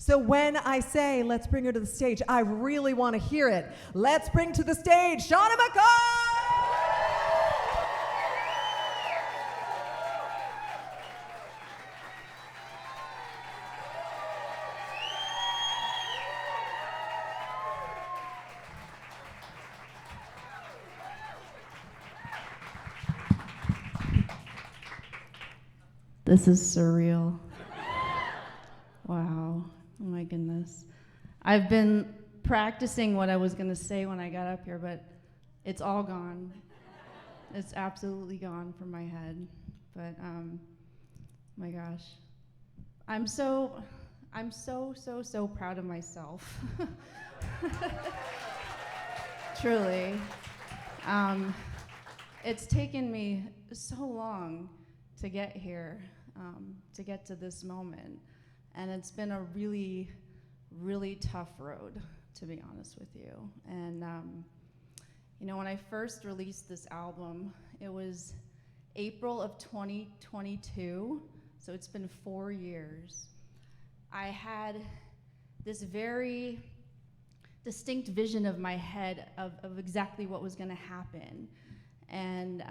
So when I say, let's bring her to the stage, I really want to hear it. Let's bring to the stage, Shauna McCoy! This is surreal. Wow, oh my goodness. I've been practicing what I was gonna say when I got up here, but it's all gone. It's absolutely gone from my head. But my gosh. I'm so proud of myself. Truly. It's taken me so long to get here, to get to this moment. And it's been a really, really tough road, to be honest with you. And you know, when I first released this album, it was April of 2022, so it's been 4 years. I had this very distinct vision of my head of exactly what was gonna happen. And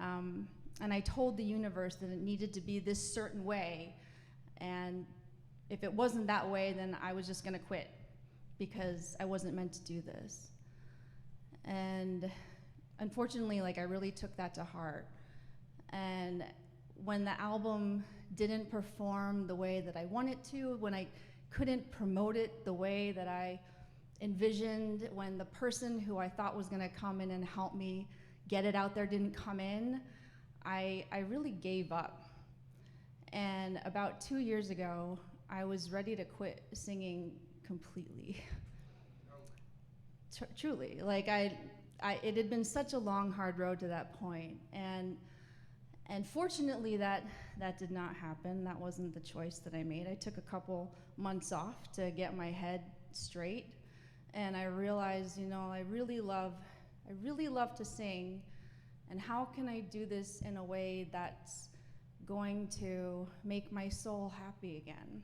I told the universe that it needed to be this certain way, and if it wasn't that way, then I was just gonna quit because I wasn't meant to do this. And unfortunately, like, I really took that to heart. And when the album didn't perform the way that I wanted to, when I couldn't promote it the way that I envisioned, when the person who I thought was gonna come in and help me get it out there didn't come in, I really gave up. And about 2 years ago, I was ready to quit singing completely. Truly, like it had been such a long, hard road to that point. And fortunately that did not happen. That wasn't the choice that I made. I took a couple months off to get my head straight. And I realized, you know, I really love to sing. And how can I do this in a way that's going to make my soul happy again?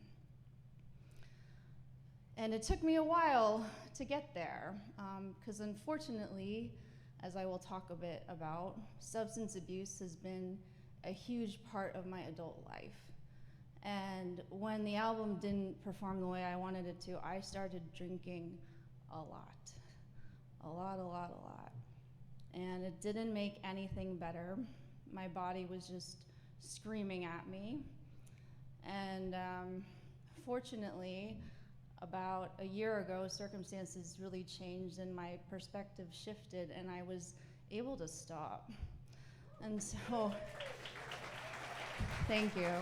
And it took me a while to get there, because unfortunately, as I will talk a bit about, substance abuse has been a huge part of my adult life. And when the album didn't perform the way I wanted it to, I started drinking a lot. And it didn't make anything better. My body was just screaming at me. And fortunately, about a year ago, circumstances really changed and my perspective shifted and I was able to stop. And so, thank you.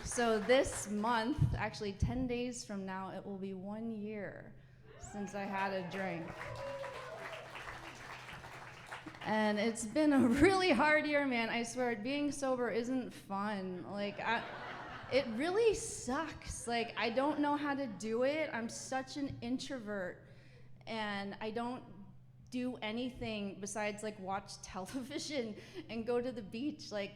So this month, actually 10 days from now, it will be 1 year since I had a drink. And it's been a really hard year, man. I swear, being sober isn't fun. Like, it really sucks. Like, I don't know how to do it. I'm such an introvert, and I don't do anything besides like watch television and go to the beach. Like,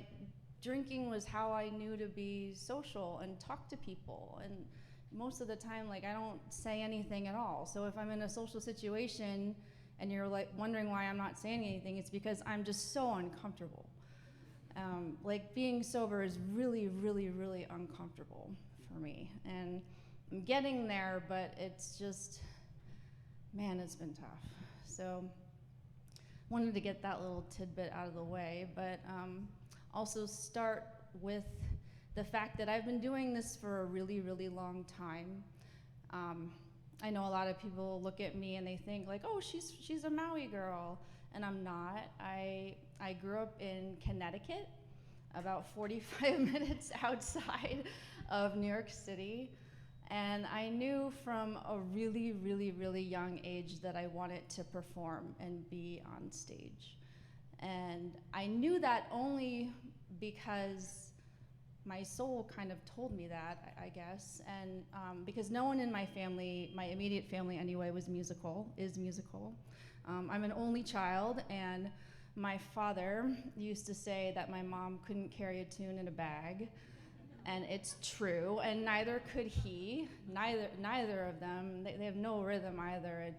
drinking was how I knew to be social and talk to people. And most of the time, like, I don't say anything at all. So if I'm in a social situation and you're like wondering why I'm not saying anything, it's because I'm just so uncomfortable. Like, being sober is really, really, really uncomfortable for me. And I'm getting there, but it's just, man, it's been tough. So wanted to get that little tidbit out of the way, but also start with the fact that I've been doing this for a really, really long time. I know a lot of people look at me and they think like, oh, she's a Maui girl, and I'm not. I grew up in Connecticut, about 45 minutes outside of New York City, and I knew from a really, really, really young age that I wanted to perform and be on stage. And I knew that only because my soul kind of told me that, I guess, and because no one in my family, my immediate family anyway, is musical. I'm an only child, and my father used to say that my mom couldn't carry a tune in a bag, And it's true, and neither could he. Neither of them. They have no rhythm either.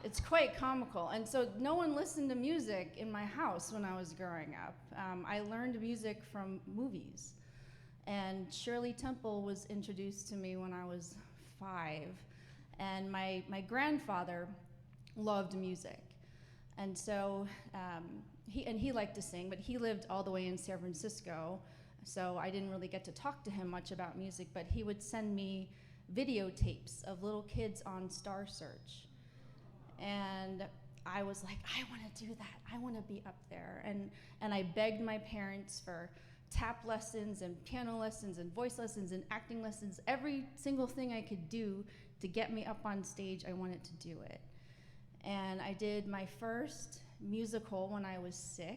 It's quite comical. And so no one listened to music in my house when I was growing up. I learned music from movies. And Shirley Temple was introduced to me when I was 5. And my grandfather loved music. And so he liked to sing, but he lived all the way in San Francisco. So I didn't really get to talk to him much about music, but he would send me videotapes of little kids on Star Search. And I was like, I want to do that. I want to be up there. And I begged my parents for tap lessons and piano lessons and voice lessons and acting lessons, every single thing I could do to get me up on stage. I wanted to do it. And I did my first musical when I was 6.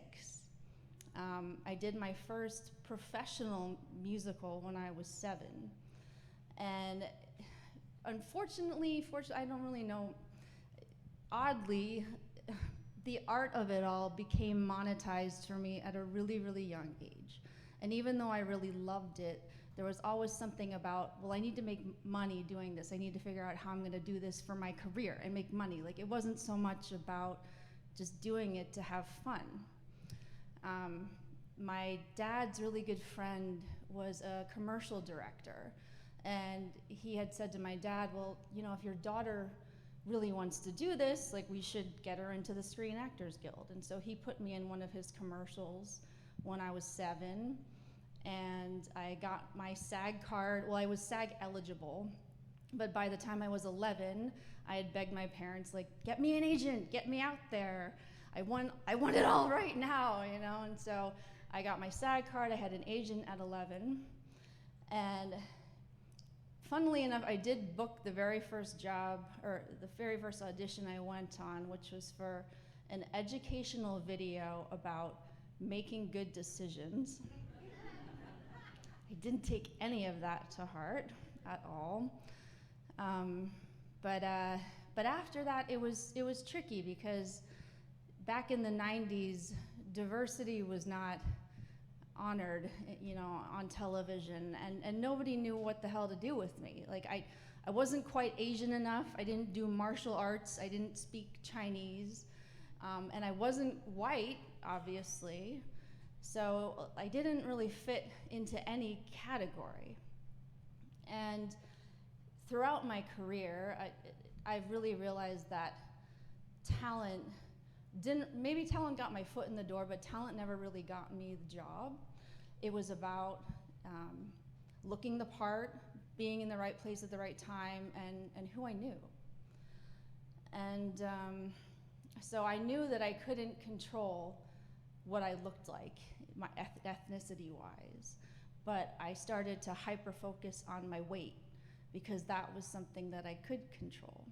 I did my first professional musical when I was 7. And unfortunately, I don't really know, oddly, the art of it all became monetized for me at a really, really young age. And even though I really loved it, there was always something about, well, I need to make money doing this. I need to figure out how I'm gonna do this for my career and make money. Like, it wasn't so much about just doing it to have fun. My dad's really good friend was a commercial director, and he had said to my dad, well, you know, if your daughter really wants to do this, like, we should get her into the Screen Actors Guild. And so he put me in one of his commercials when I was 7, and I got my SAG card. Well, I was SAG eligible, but by the time I was 11, I had begged my parents, like, get me an agent, get me out there. I want it all right now, you know? And so I got my SAG card. I had an agent at 11, and funnily enough, I did book the very first job, or the very first audition I went on, which was for an educational video about making good decisions. I didn't take any of that to heart at all. But after that, it was tricky, because back in the 90s, diversity was not honored, you know, on television, and nobody knew what the hell to do with me. Like, I wasn't quite Asian enough. I didn't do martial arts. I didn't speak Chinese, and I wasn't white, obviously. So I didn't really fit into any category. And throughout my career, I've really realized that talent got my foot in the door, but talent never really got me the job. It was about looking the part, being in the right place at the right time, and who I knew. And so I knew that I couldn't control what I looked like, my ethnicity-wise, but I started to hyper-focus on my weight, because that was something that I could control.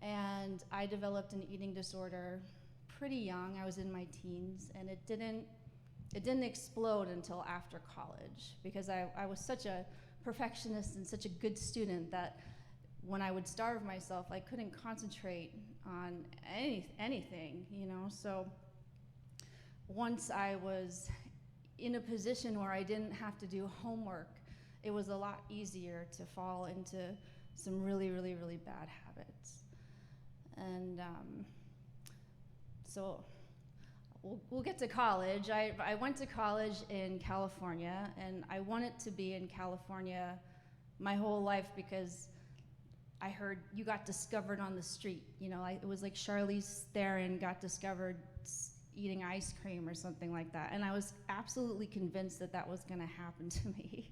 And I developed an eating disorder pretty young. I was in my teens, and it didn't explode until after college, because I was such a perfectionist and such a good student that when I would starve myself, I couldn't concentrate on anything, you know? So once I was in a position where I didn't have to do homework, it was a lot easier to fall into some really, really, really bad habits. And so we'll get to college. I went to college in California, and I wanted to be in California my whole life, because I heard you got discovered on the street. You know, it was like Charlize Theron got discovered eating ice cream or something like that. And I was absolutely convinced that that was gonna happen to me.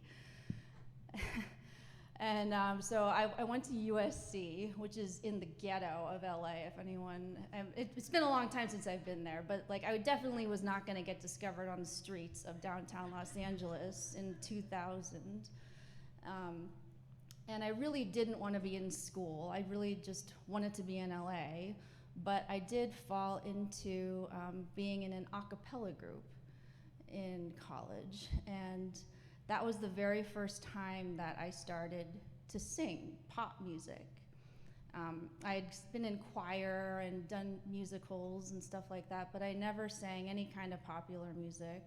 And so I went to USC, which is in the ghetto of LA, if anyone, it's been a long time since I've been there, but like, I definitely was not gonna get discovered on the streets of downtown Los Angeles in 2000. And I really didn't want to be in school. I really just wanted to be in LA, but I did fall into being in an a cappella group in college, and that was the very first time that I started to sing pop music. I'd been in choir and done musicals and stuff like that, but I never sang any kind of popular music.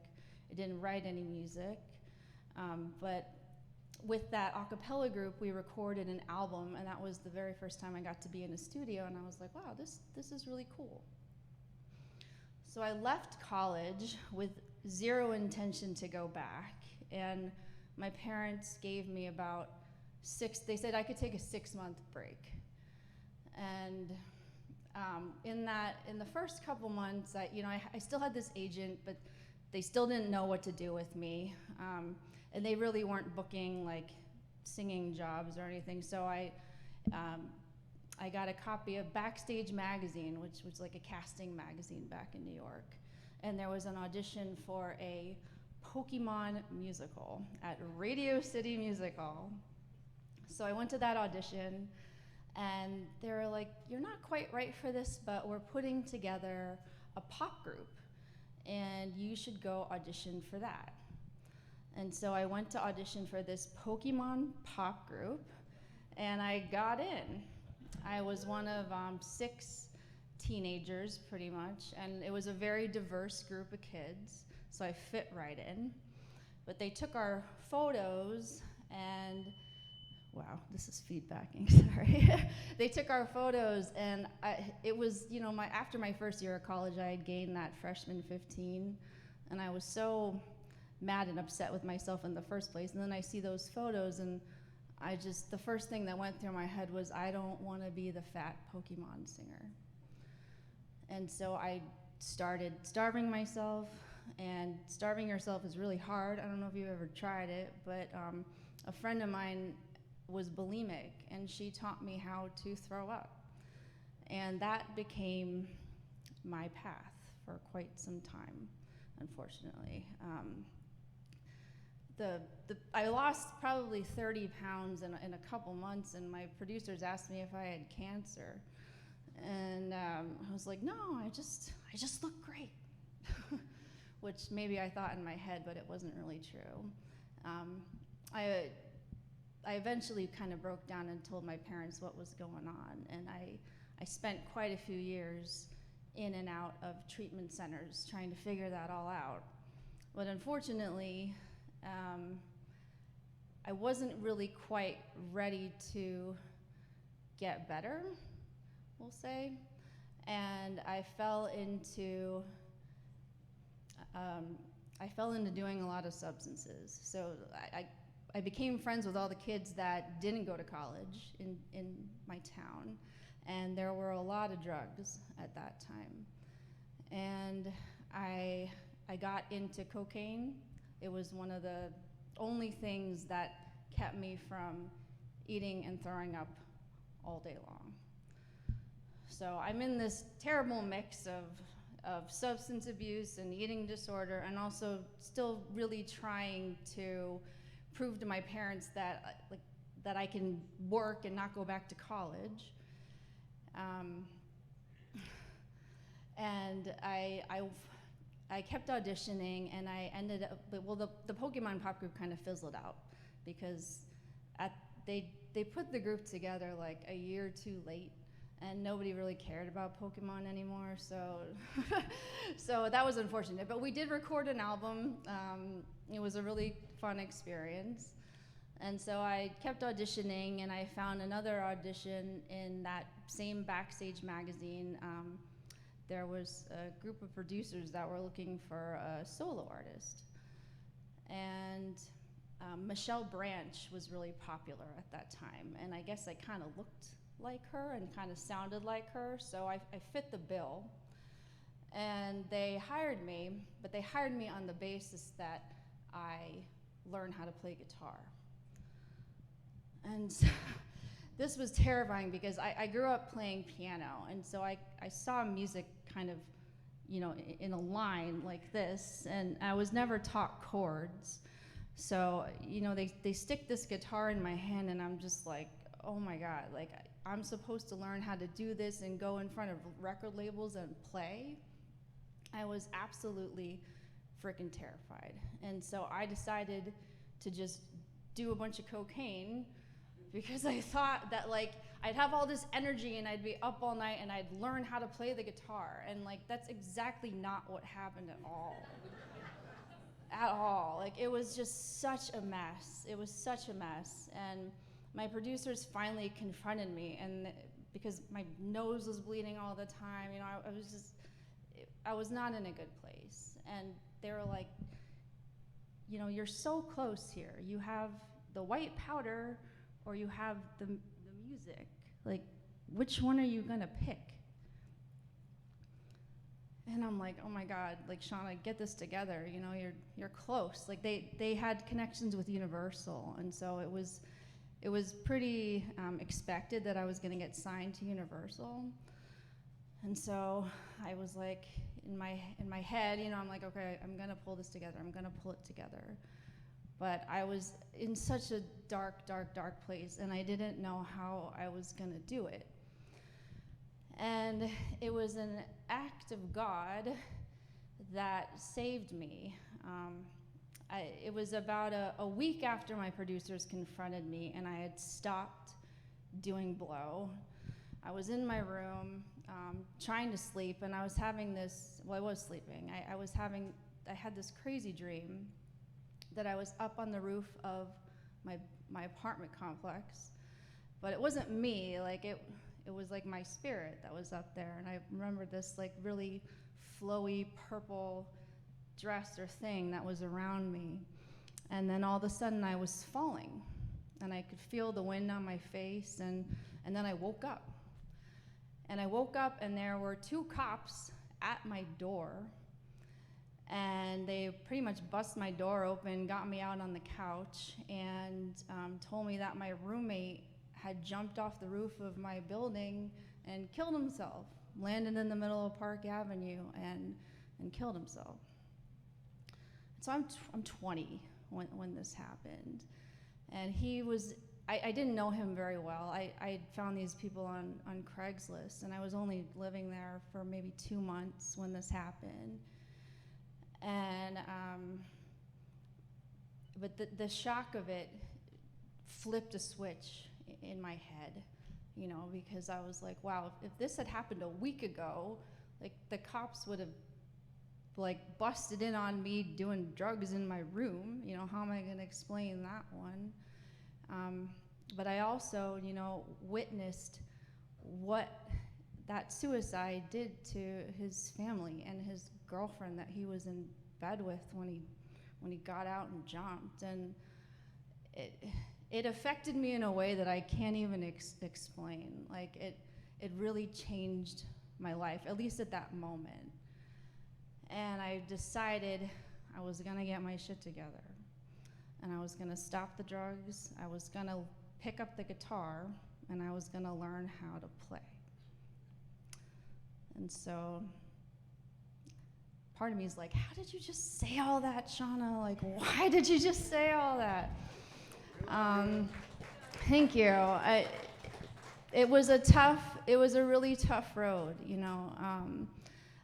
I didn't write any music. But with that a cappella group, we recorded an album, and that was the very first time I got to be in a studio, and I was like, wow, this is really cool. So I left college with zero intention to go back, and my parents gave me about they said I could take a 6-month break. And in the first couple months, I still had this agent, but they still didn't know what to do with me. And they really weren't booking like singing jobs or anything. So I got a copy of Backstage Magazine, which was like a casting magazine back in New York. And there was an audition for a Pokemon musical at Radio City Music Hall. So I went to that audition, and they were like, you're not quite right for this, but we're putting together a pop group, and you should go audition for that. And so I went to audition for this Pokemon pop group, and I got in. I was one of 6 teenagers, pretty much, and it was a very diverse group of kids, so I fit right in. But they took our photos, and wow, this is feedbacking, sorry. They took our photos, and it was, after my first year of college, I had gained that freshman 15, and I was so mad and upset with myself in the first place. And then I see those photos, and the first thing that went through my head was, I don't want to be the fat Pokemon singer. And so I started starving myself, and starving yourself is really hard. I don't know if you've ever tried it, but a friend of mine was bulimic, and she taught me how to throw up. And that became my path for quite some time, unfortunately. I lost probably 30 pounds in a couple months, and my producers asked me if I had cancer. And I was like, no, I just look great. Which maybe I thought in my head, but it wasn't really true. I eventually kind of broke down and told my parents what was going on, and I spent quite a few years in and out of treatment centers trying to figure that all out. But unfortunately, I wasn't really quite ready to get better, we'll say, and I fell into doing a lot of substances. So I became friends with all the kids that didn't go to college in my town, and there were a lot of drugs at that time. And I got into cocaine. It was one of the only things that kept me from eating and throwing up all day long. So I'm in this terrible mix of substance abuse and eating disorder, and also still really trying to prove to my parents that I can work and not go back to college. And I kept auditioning, and I ended up, the Pokemon pop group kind of fizzled out, because they put the group together like a year too late, and nobody really cared about Pokemon anymore, so that was unfortunate. But we did record an album. It was a really fun experience. And so I kept auditioning, and I found another audition in that same Backstage magazine. There was a group of producers that were looking for a solo artist. And Michelle Branch was really popular at that time, and I guess I kind of looked like her and kind of sounded like her, so I fit the bill. And they hired me, but they hired me on the basis that I learned how to play guitar. And so this was terrifying, because I grew up playing piano, and so I saw music kind of, in a line like this, and I was never taught chords. So, they stick this guitar in my hand, and I'm just like, oh my God, like I'm supposed to learn how to do this and go in front of record labels and play. I was absolutely freaking terrified. And so I decided to just do a bunch of cocaine, because I thought that I'd have all this energy and I'd be up all night and I'd learn how to play the guitar. And that's exactly not what happened at all. at all. Like, it was just such a mess. It was such a mess. And my producers finally confronted me, and because my nose was bleeding all the time, I was not in a good place. And they were like, you're so close here. You have the white powder or you have the music. Like, which one are you gonna pick? And I'm like, oh my God, like, Shauna, get this together. You're close. Like, they had connections with Universal, and so it was pretty expected that I was gonna get signed to Universal. And so I was like, in my head, I'm like, okay, I'm gonna pull this together. I'm gonna pull it together. But I was in such a dark, dark, dark place, and I didn't know how I was gonna do it. And it was an act of God that saved me. It was about a week after my producers confronted me, and I had stopped doing blow. I was in my room trying to sleep, and I was having this, I was sleeping. I had this crazy dream that I was up on the roof of my apartment complex, but it wasn't me. Like, it was like my spirit that was up there. And I remember this like really flowy purple dress or thing that was around me. And then all of a sudden I was falling, and I could feel the wind on my face, and then I woke up. And I woke up, and there were 2 cops at my door, and they pretty much bust my door open, got me out on the couch, and told me that my roommate had jumped off the roof of my building and killed himself, landed in the middle of Park Avenue and killed himself. So I'm 20 when this happened. And I didn't know him very well. I found these people on Craigslist, and I was only living there for maybe 2 months when this happened. And, but the shock of it flipped a switch in my head, because I was like, wow, if this had happened a week ago, like, the cops would have like busted in on me doing drugs in my room. How am I gonna explain that one? But I also, witnessed what that suicide did to his family and his girlfriend that he was in bed with when he got out and jumped. And it affected me in a way that I can't even explain. Like, it really changed my life, at least at that moment. And I decided I was gonna get my shit together, and I was gonna stop the drugs, I was gonna pick up the guitar, and I was gonna learn how to play. And so part of me is like, how did you just say all that, Shauna? Like, why did you just say all that? Thank you. It was a really tough road,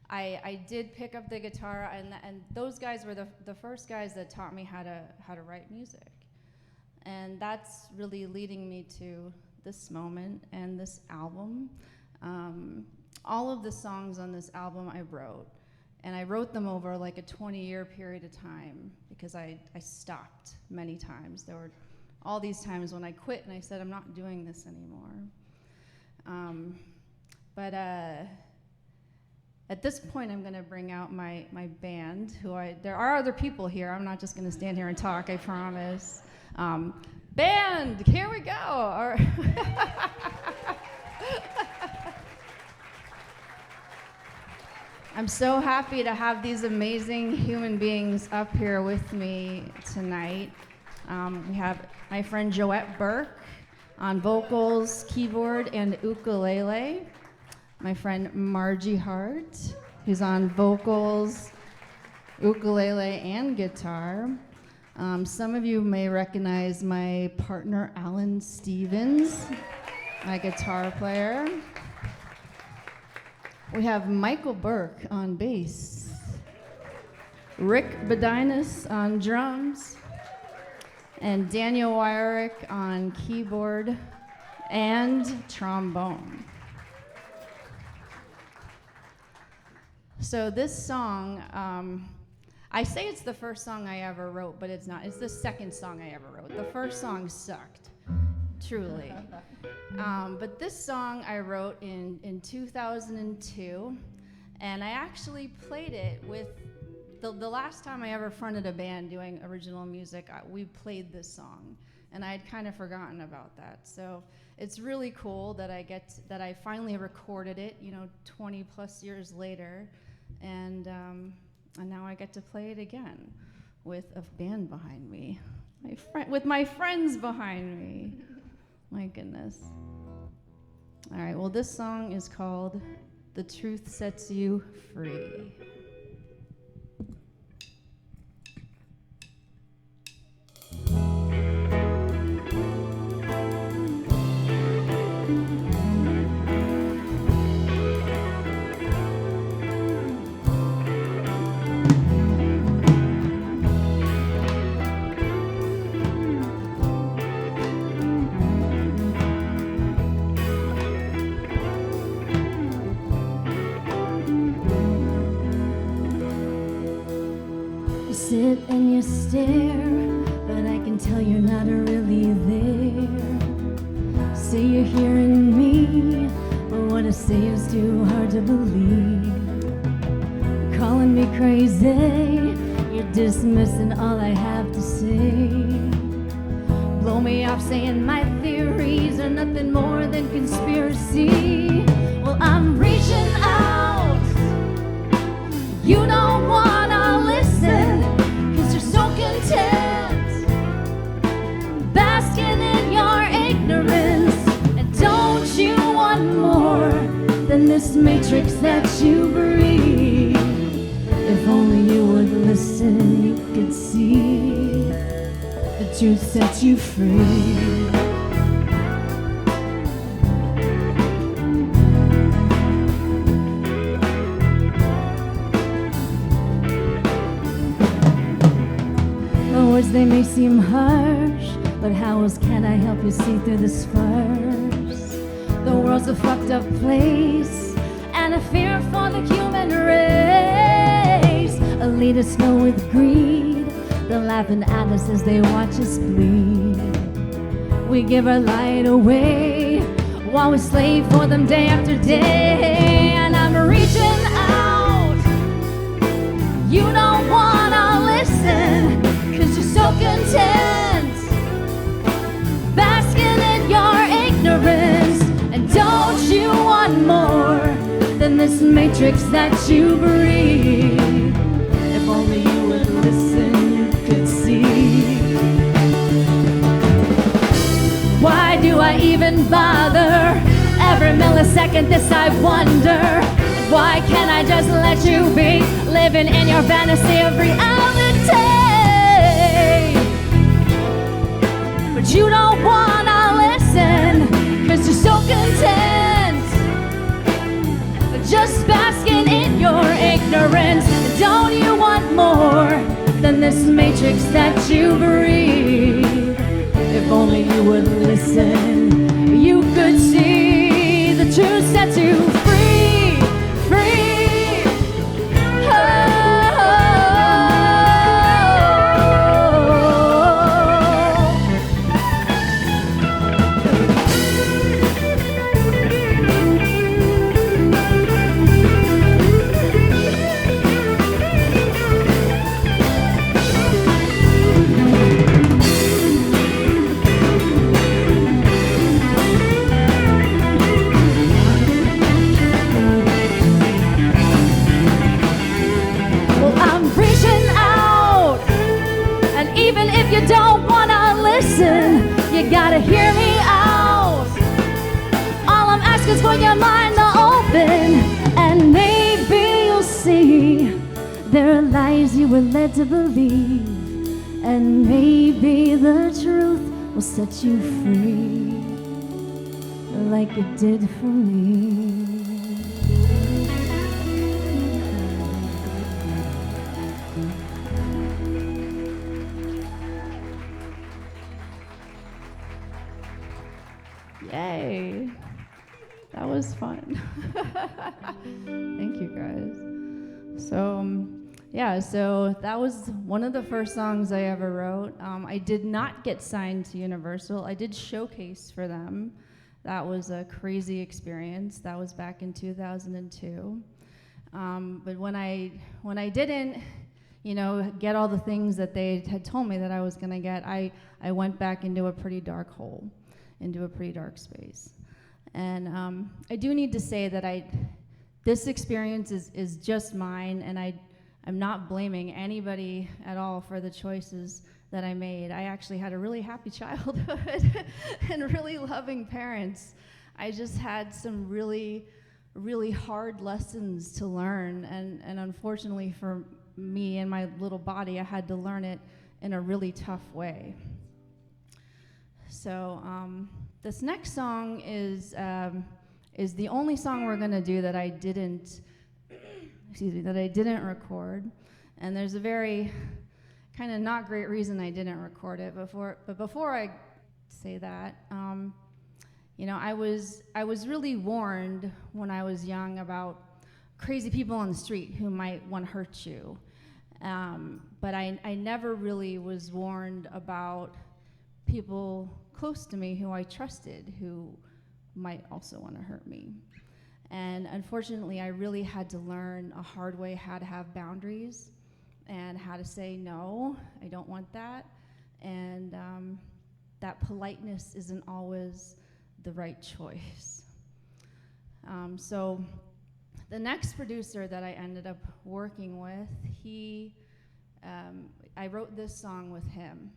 I did pick up the guitar, and those guys were the first guys that taught me how to write music. And that's really leading me to this moment and this album. All of the songs on this album I wrote, and I wrote them over like a 20-year period of time, because I stopped many times. There were all these times when I quit and I said, I'm not doing this anymore. But at this point, I'm gonna bring out my band, there are other people here. I'm not just gonna stand here and talk, I promise. Band, here we go. I'm so happy to have these amazing human beings up here with me tonight. We have my friend Joette Burke on vocals, keyboard, and ukulele. My friend Margie Hart, who's on vocals, ukulele, and guitar. Some of you may recognize my partner, Alan Stevens, my guitar player. We have Michael Burke on bass, Rick Bodinus on drums, and Daniel Weirich on keyboard and trombone. So this song, I say it's the first song I ever wrote, but it's not. It's the second song I ever wrote. The first song sucked, truly. But this song I wrote in 2002, and I actually played it with, the last time I ever fronted a band doing original music, we played this song, and I had kind of forgotten about that. So it's really cool that I finally recorded it, 20 plus years later, and now I get to play it again with a band behind me, with my friends behind me. My goodness. All right, well, this song is called "The Truth Sets You Free." Sit and you stare, but I can tell you're not really there. Say you're hearing me, but what I say is too hard to believe. You're calling me crazy, you're dismissing all I have to say. Blow me off saying my theories are nothing more than conspiracy. Well, I'm reaching out, you don't wanna listen, 'cause you're so content basking in your ignorance. And don't you want more than this matrix that you breathe? If only you would listen, you could see the truth sets you free. They may seem harsh, but how else can I help you see through this farce? The world's a fucked up place, and a fear for the human race. Elitists know with greed, they're laughing at us as they watch us bleed. We give our light away, while we slave for them day after day. And I'm reaching out, you don't wanna listen, 'cause you're so content basking in your ignorance. And don't you want more than this matrix that you breathe? If only you would listen, you could see. Why do I even bother? Every millisecond this I wonder. Why can't I just let you be living in your fantasy of reality? But you don't wanna listen, 'cause you're so content just basking in your ignorance. Don't you want more than this matrix that you breathe? If only you would listen, you could see the truth sets you free, free. Oh. You don't wanna listen, you gotta hear me out. All I'm asking is for your mind to open, and maybe you'll see there are lies you were led to believe, and maybe the truth will set you free, like it did for me. Yay, that was fun. Thank you guys. So Yeah, so that was one of the first songs I ever wrote. I did not get signed to Universal. I did showcase for them. That was a crazy experience. That was back in 2002. But when I didn't, get all the things that they had told me that I was gonna get, I went back into a pretty dark hole, into a pretty dark space. And I do need to say that this experience is just mine, and I'm not blaming anybody at all for the choices that I made. I actually had a really happy childhood and really loving parents. I just had some really, really hard lessons to learn, and unfortunately for me and my little body, I had to learn it in a really tough way. So this next song is the only song we're gonna do that I didn't record, and there's a very kind of not great reason I didn't record it. But before I say that, I was really warned when I was young about crazy people on the street who might want to hurt you, but I never really was warned about people close to me who I trusted who might also want to hurt me. And unfortunately, I really had to learn a hard way how to have boundaries and how to say, no, I don't want that. And that politeness isn't always the right choice. So the next producer that I ended up working with, I wrote this song with him.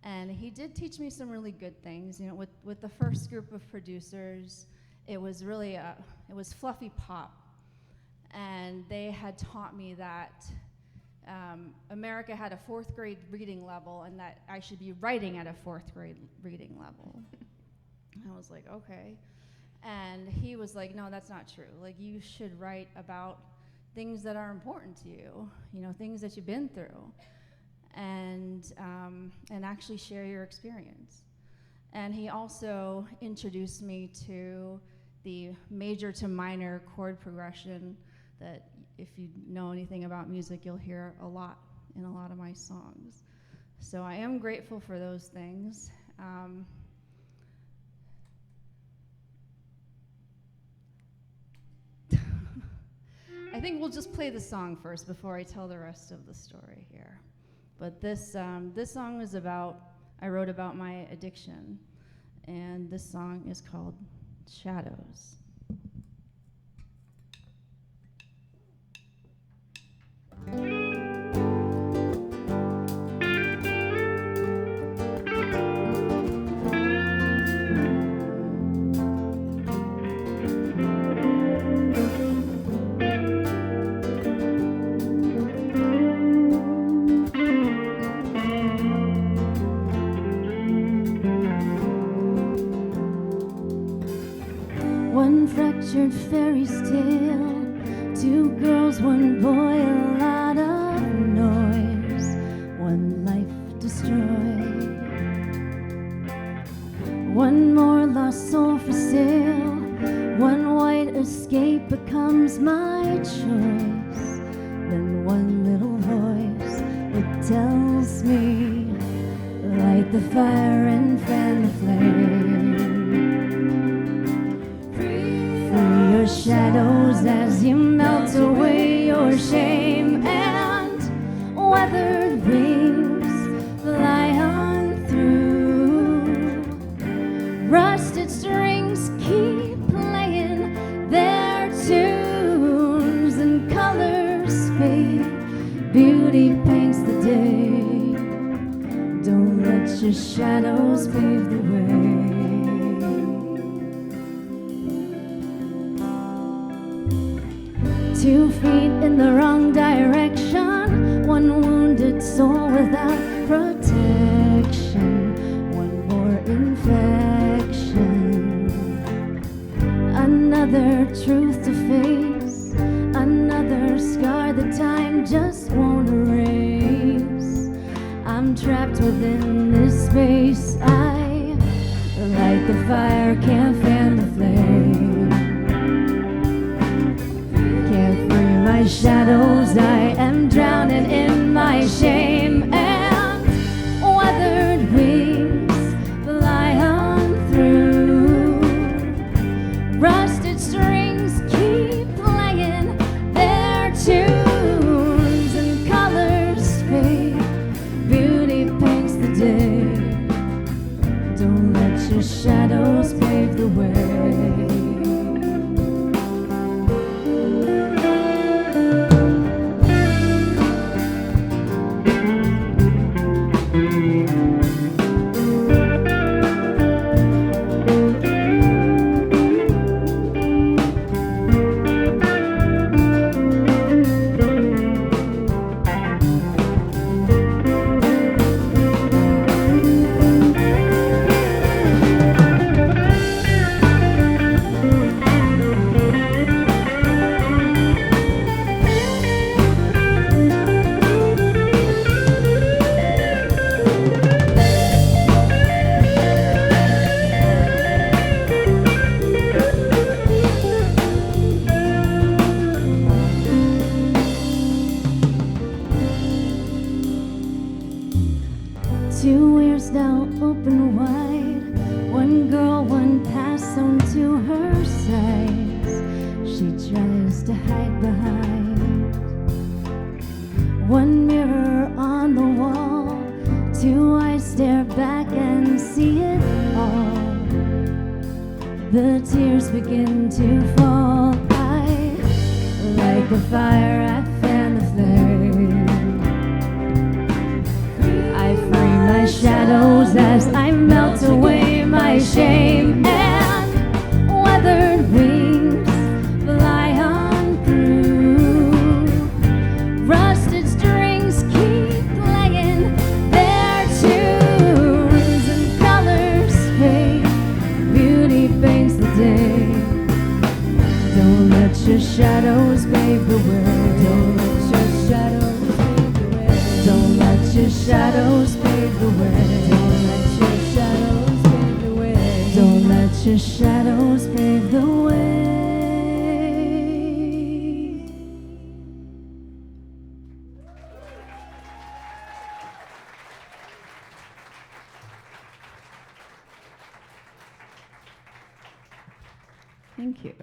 And he did teach me some really good things. With the first group of producers, it was really it was fluffy pop, and they had taught me that America had a 4th grade reading level, and that I should be writing at a 4th grade reading level. I was like, okay. And he was like, no, that's not true. Like, you should write about things that are important to you, things that you've been through, and actually share your experience. And he also introduced me to the major to minor chord progression that, if you know anything about music, you'll hear a lot in a lot of my songs. So I am grateful for those things. I think we'll just play the song first before I tell the rest of the story here. But this song is I wrote about my addiction, and this song is called Shadows. One fractured fairy tale, 2 girls, 1 boy, a lot of noise, 1 life destroyed, 1 more lost soul for sale, 1 white escape becomes my choice, then 1 little voice, it tells me, light the fire and fan the flame. Your shadows as you melt away your shame, and weathered wings fly on through. Rusted strings keep playing their tunes, and colors fade. Beauty paints the day. Don't let your shadows pave the way. 2 feet in the wrong direction, 1 wounded soul without protection, 1 more infection, another truth to face, another scar that time just won't erase. I'm trapped within this space. I light the fire, can't fan the flame. My my shadows, I am drowning in my shame, and weathered wings fly on through. Rusted strings keep playing their tunes, and colors fade, beauty paints the day. Don't let your shadows pave the way. Two ears now open wide, one girl, one pass on to her sides. She tries to hide behind one mirror on the wall. Two eyes stare back and see it all. The tears begin to fall. I light the fire, I fan the flame. I free my shadows as I melt away my shame, and weathered wings fly on through. Rusted strings keep playing their tunes, and colors fade, beauty paints the day. Don't let your shadows pave the way. Don't let your shadows pave the way. Don't let your shadows pave the way. Don't let your shadows pave the way. Don't let your shadows pave the way. Thank you.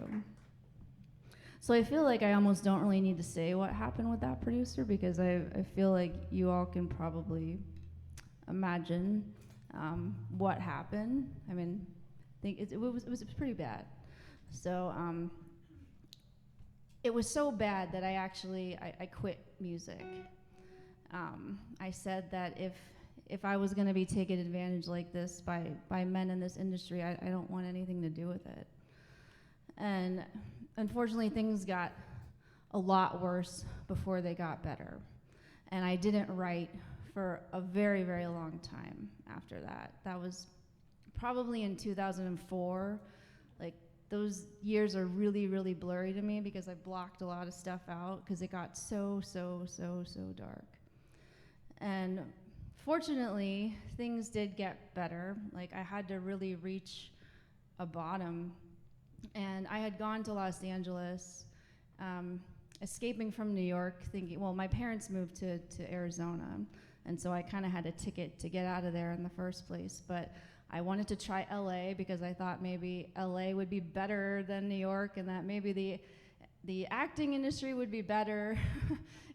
So I feel like I almost don't really need to say what happened with that producer, because I feel like you all can probably imagine what happened. I mean, I think it was pretty bad. So it was so bad that I quit music. I said that if I was going to be taken advantage like this by men in this industry, I don't want anything to do with it. And unfortunately, things got a lot worse before they got better. And I didn't write for a very, very long time after that. That was probably in 2004. Like, those years are really, really blurry to me because I blocked a lot of stuff out because it got so dark. And fortunately, things did get better. Like, I had to really reach a bottom. And I had gone to Los Angeles, escaping from New York, thinking, well, my parents moved to Arizona, and so I kind of had a ticket to get out of there in the first place. But I wanted to try LA because I thought maybe LA would be better than New York, and that maybe the acting industry would be better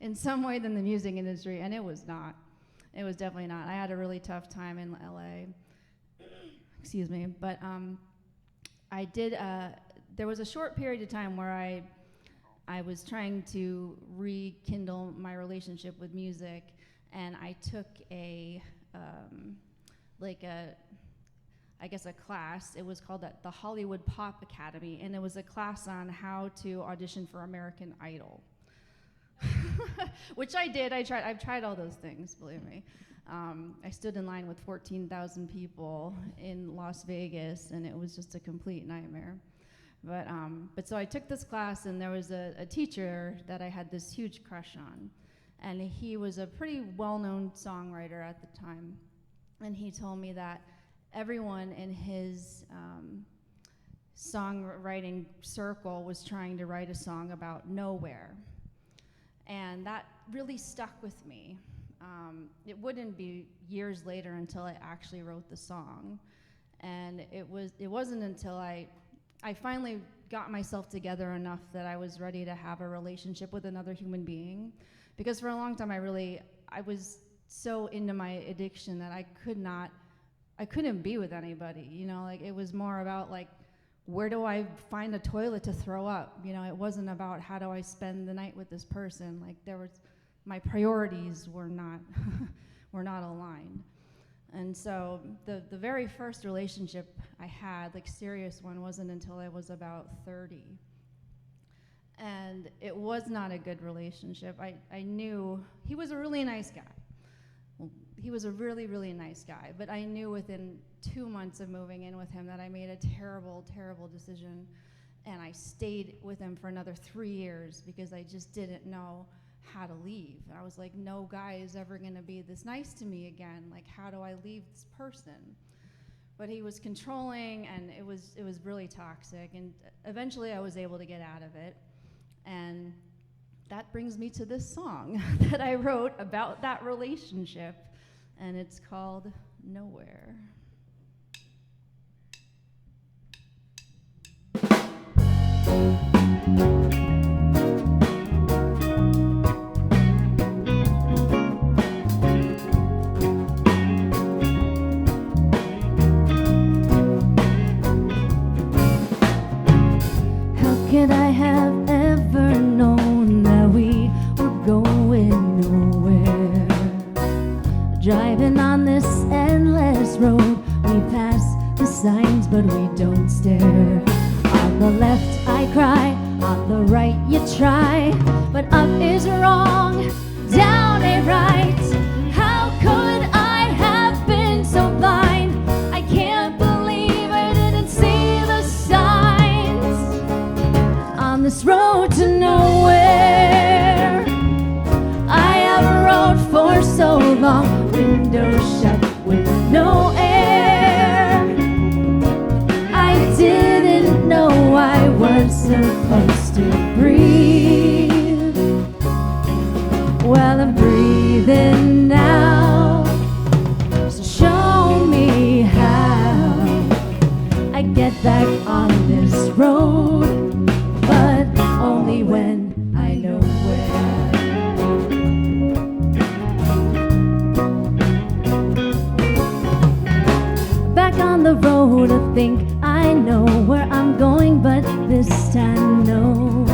in some way than the music industry, and it was not. It was definitely not. I had a really tough time in LA. Excuse me, but I did, there was a short period of time where I was trying to rekindle my relationship with music, and I took a class. It was called the Hollywood Pop Academy, and it was a class on how to audition for American Idol. Which I did. I've tried all those things, believe me. I stood in line with 14,000 people in Las Vegas, and it was just a complete nightmare. But so I took this class, and there was a teacher that I had this huge crush on, and he was a pretty well-known songwriter at the time, and he told me that everyone in his songwriting circle was trying to write a song about nowhere. And that really stuck with me. It wouldn't be years later until I actually wrote the song. And it wasn't until I finally got myself together enough that I was ready to have a relationship with another human being. Because for a long time I was so into my addiction that I couldn't be with anybody, you know, like it was more about like, where do I find a toilet to throw up? You know, it wasn't about how do I spend the night with this person. Like my priorities were not, were not aligned. And so the very first relationship I had, like serious one, wasn't until I was about 30. And it was not a good relationship. I knew he was a really nice guy. Well, he was a really, really nice guy, but I knew within 2 months of moving in with him that I made a terrible, terrible decision, and I stayed with him for another 3 years because I just didn't know how to leave. I was like, no guy is ever gonna be this nice to me again. Like, how do I leave this person? But he was controlling, and it was really toxic, and eventually I was able to get out of it. And that brings me to this song that I wrote about that relationship, and it's called Nowhere. How could I have ever known that we were going nowhere? Driving on this endless road, we pass the signs but we don't stare. On the left I cry, on the right you try, but up is wrong, down ain't right. How could I have been so blind? I can't believe I didn't see the signs on this road to nowhere. I have rode for so long, windows shut with no air. I didn't know I was supposed to breathe. Well, I'm breathing now, so show me how I get back on this road, but only when I know where. Back on the road, I think I know where I'm going, but this time no.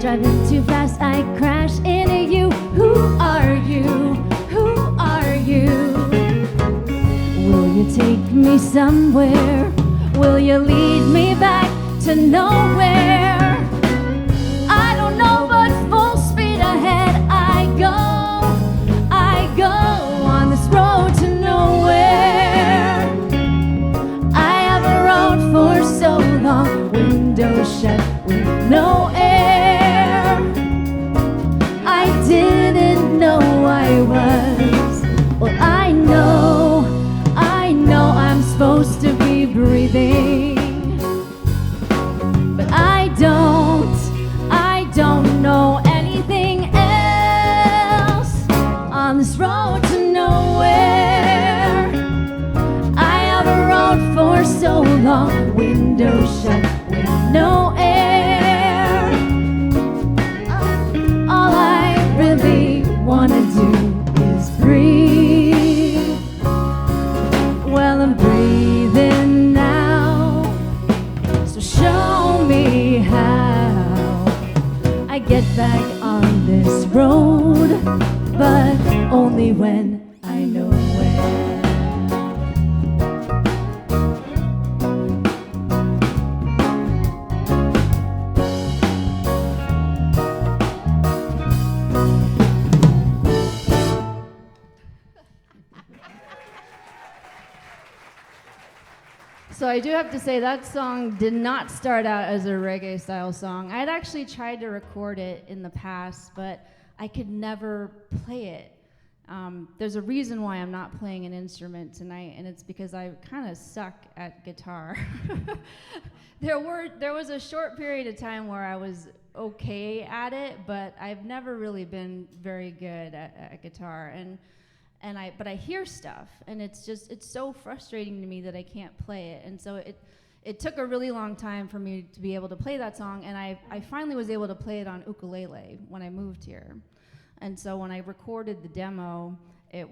Driving too fast, I crash into you. Who are you? Who are you? Will you take me somewhere? Will you lead me back to nowhere? I don't know, but full speed ahead I go on this road to nowhere. I have rode for so long, windows shut with no air. I didn't know I was. Well, I know I'm supposed to be breathing, but I don't know anything else on this road to nowhere. I have rode for so long, windows shut with no air. All I really wanna do is breathe. Well, I'm breathing now, so show me how I get back on this road, but only when I know where. So I do have to say that song did not start out as a reggae style song. I'd actually tried to record it in the past, but I could never play it. There's a reason why I'm not playing an instrument tonight, and it's because I kind of suck at guitar. There was a short period of time where I was okay at it, but I've never really been very good at guitar. But I hear stuff, and it's so frustrating to me that I can't play it. And so it took a really long time for me to be able to play that song, and I finally was able to play it on ukulele when I moved here. And so when I recorded the demo, it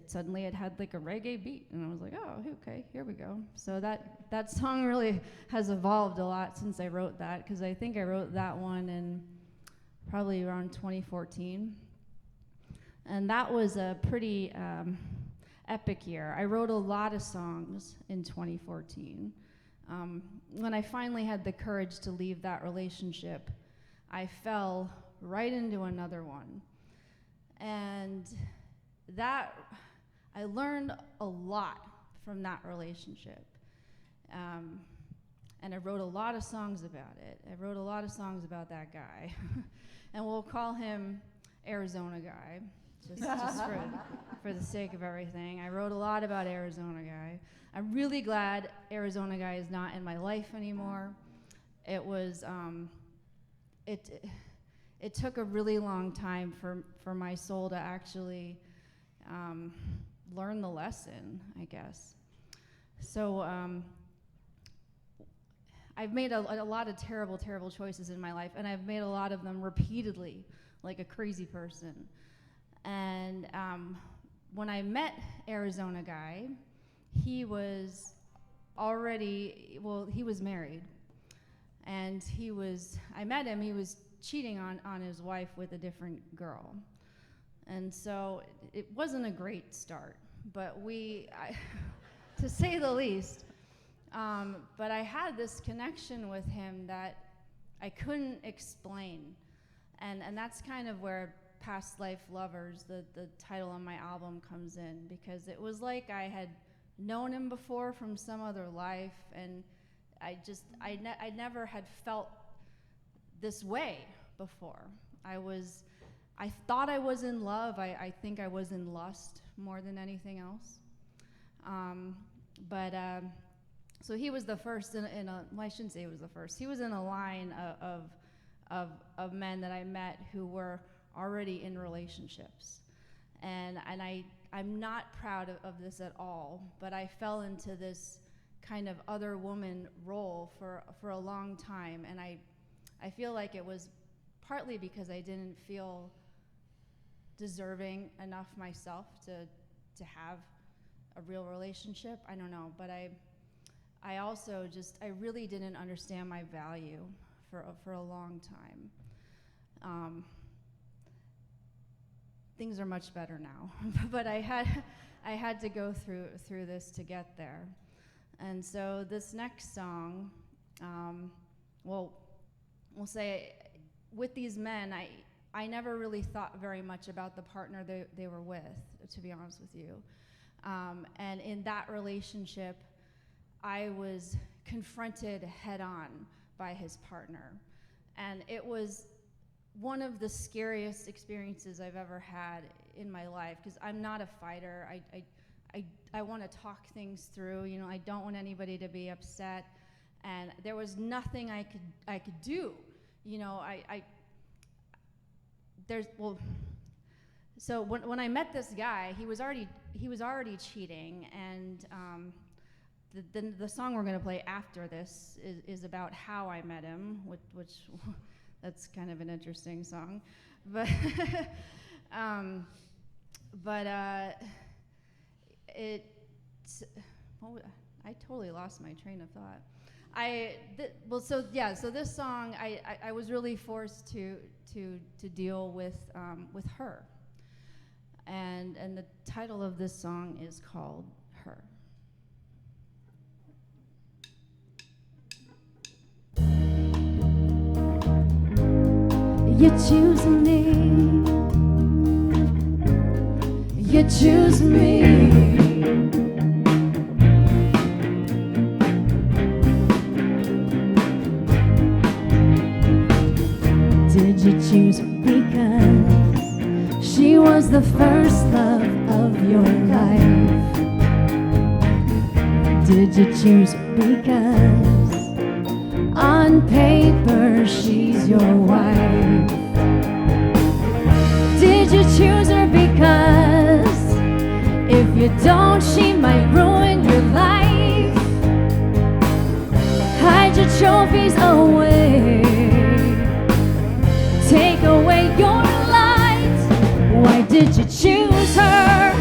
suddenly had like a reggae beat, and I was like, oh, okay, here we go. So that song really has evolved a lot since I wrote that, because I think I wrote that one in probably around 2014. And that was a pretty epic year. I wrote a lot of songs in 2014. When I finally had the courage to leave that relationship, I fell right into another one. And that, I learned a lot from that relationship. And I wrote a lot of songs about it. I wrote a lot of songs about that guy. And we'll call him Arizona Guy, just for the sake of everything. I wrote a lot about Arizona Guy. I'm really glad Arizona Guy is not in my life anymore. It was, it took a really long time for my soul to actually learn the lesson, I guess. So I've made a lot of terrible, terrible choices in my life, and I've made a lot of them repeatedly, like a crazy person. And when I met Arizona Guy, he was he was married. And I met him, he was cheating on his wife with a different girl. And so it wasn't a great start, but to say the least, but I had this connection with him that I couldn't explain. And that's kind of where Past Life Lovers, the title on my album, comes in, because it was like I had known him before from some other life, and I never had felt this way before. I thought I was in love. I think I was in lust more than anything else. So he was the first well, I shouldn't say he was the first. He was in a line of men that I met who were already in relationships. And I'm not proud of this at all, but I fell into this kind of other woman role for a long time, and I feel like it was partly because I didn't feel deserving enough myself to have a real relationship. I don't know, but I also I really didn't understand my value for a long time. Things are much better now, but I had to go through this to get there. And so this next song, we'll say, with these men, I never really thought very much about the partner they were with, to be honest with you. And in that relationship, I was confronted head on by his partner. And it was one of the scariest experiences I've ever had in my life, because I'm not a fighter. I want to talk things through. You know, I don't want anybody to be upset, and there was nothing I could do. You know, so when I met this guy, he was already cheating, and the song we're gonna play after this is about how I met him, which that's kind of an interesting song, but I totally lost my train of thought. So this song, I was really forced to deal with her, and the title of this song is called Her. You choose me, you choose me. Did you choose her because she was the first love of your life? Did you choose her because on paper she's your wife? trophies away. Take away your light. Why did you choose her?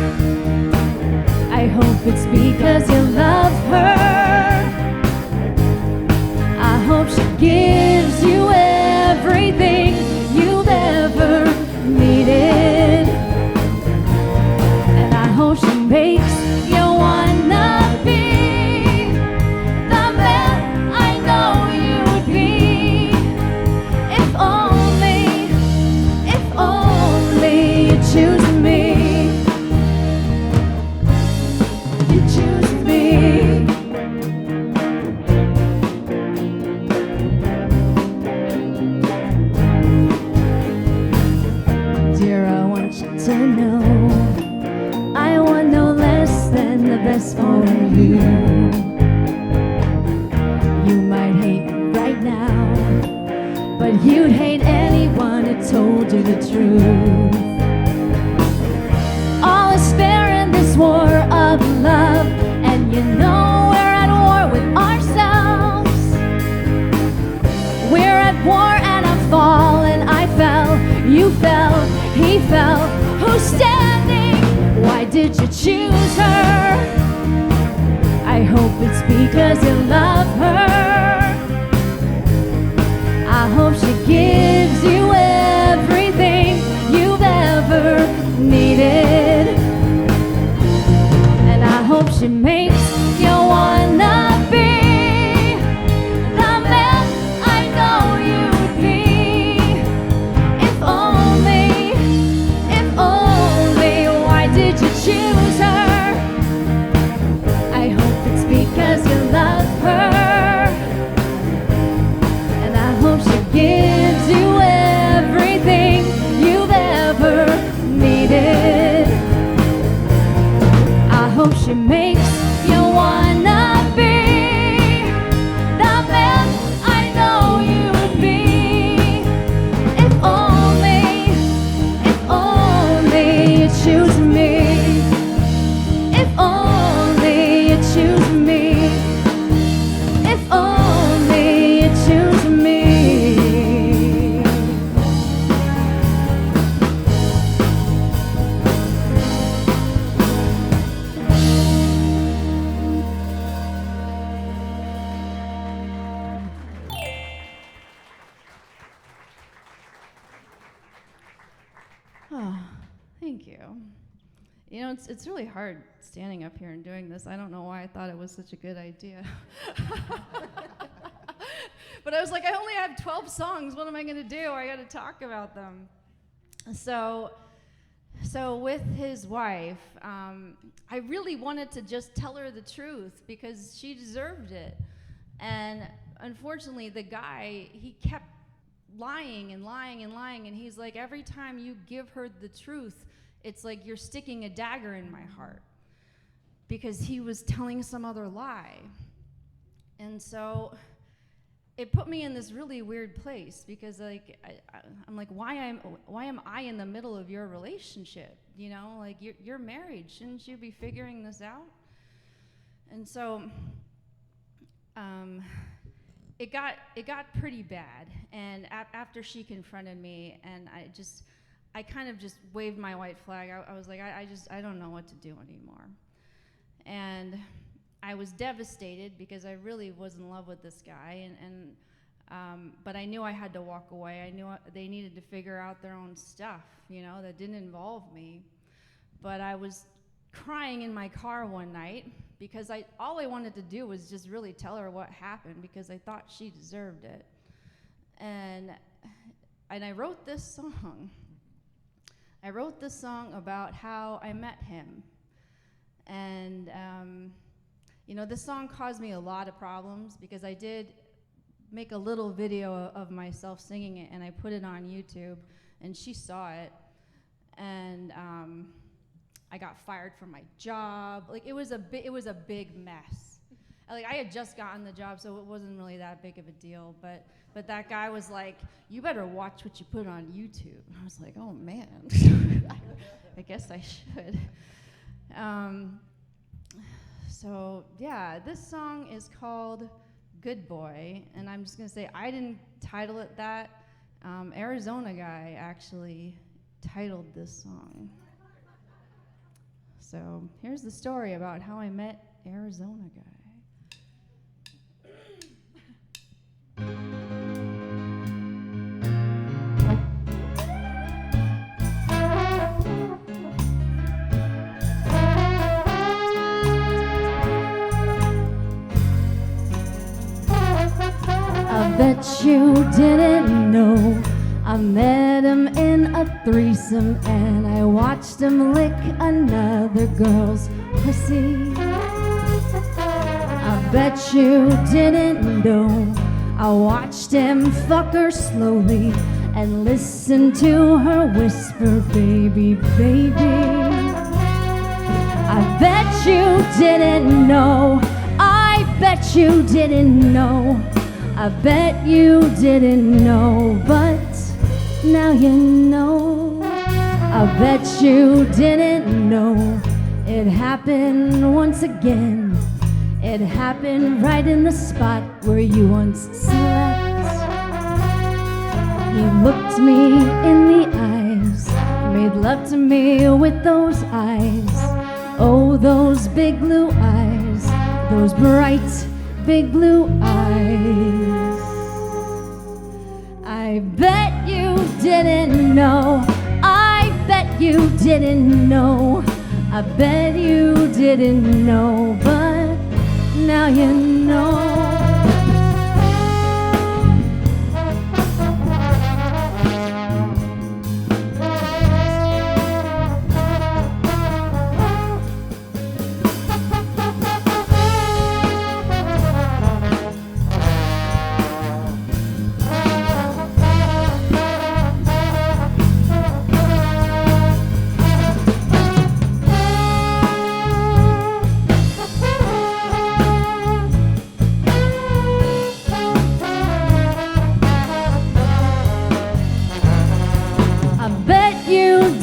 I hope it's because you love her. I hope she gives you everything you've ever needed. And I hope she makes you wanna be the man I know you'd be. If only you choose me. You choose me. Dear, I want you to know I want no less than the best for you. You might hate me right now, but you'd hate anyone who told you the truth. All is fair in this war of love, and you know we're at war with ourselves. We're at war and I'm falling. I fell, you fell, he fell. Who's standing? Why did you choose her? I hope it's because you love her. I hope she gives you everything you've ever needed. And I hope she makes you wanna be the man I know you'd be. If only, why did you choose her? I hope it's because you love her. And I hope she gives you everything you've ever needed. I hope she makes you wanna be the man I know you'd be. If only you choose me. If only you choose me. If only you choose me. Oh, thank you. You know, it's really hard standing up here and doing this. I don't know why I thought it was such a good idea. But I was like, I only have 12 songs. What am I going to do? I got to talk about them. So with his wife, I really wanted to just tell her the truth because she deserved it. And unfortunately, the guy, he kept lying and lying and lying, and he's like, every time you give her the truth, it's like you're sticking a dagger in my heart, because he was telling some other lie. And so it put me in this really weird place, because like I'm like, why am I in the middle of your relationship? You know, like you're married, shouldn't you be figuring this out? And so it got pretty bad, and after she confronted me, and I kind of just waved my white flag. I was like, I don't know what to do anymore. And I was devastated because I really was in love with this guy, but I knew I had to walk away. I knew they needed to figure out their own stuff, you know, that didn't involve me. But I was crying in my car one night because all I wanted to do was just really tell her what happened, because I thought she deserved it. And I wrote this song. I wrote this song about how I met him. And you know, this song caused me a lot of problems, because I did make a little video of myself singing it, and I put it on YouTube, and she saw it. And I got fired from my job. Like, it was a big mess. Like, I had just gotten the job, so it wasn't really that big of a deal. But that guy was like, "You better watch what you put on YouTube." I was like, "Oh man, I guess I should." So yeah, this song is called Good Boy, and I'm just gonna say I didn't title it that. Arizona guy actually titled this song. So here's the story about how I met Arizona guy. I bet you didn't know I met him in a threesome and I watched him lick another girl's pussy. I bet you didn't know I watched him fuck her slowly and listen to her whisper, baby, baby. I bet you didn't know, I bet you didn't know, I bet you didn't know, but now you know. I bet you didn't know it happened once again. It happened right in the spot where you once slept. He looked me in the eyes, made love to me with those eyes. Oh, those big blue eyes, those bright big blue eyes. I bet you didn't know, I bet you didn't know, I bet you didn't know, but now you know.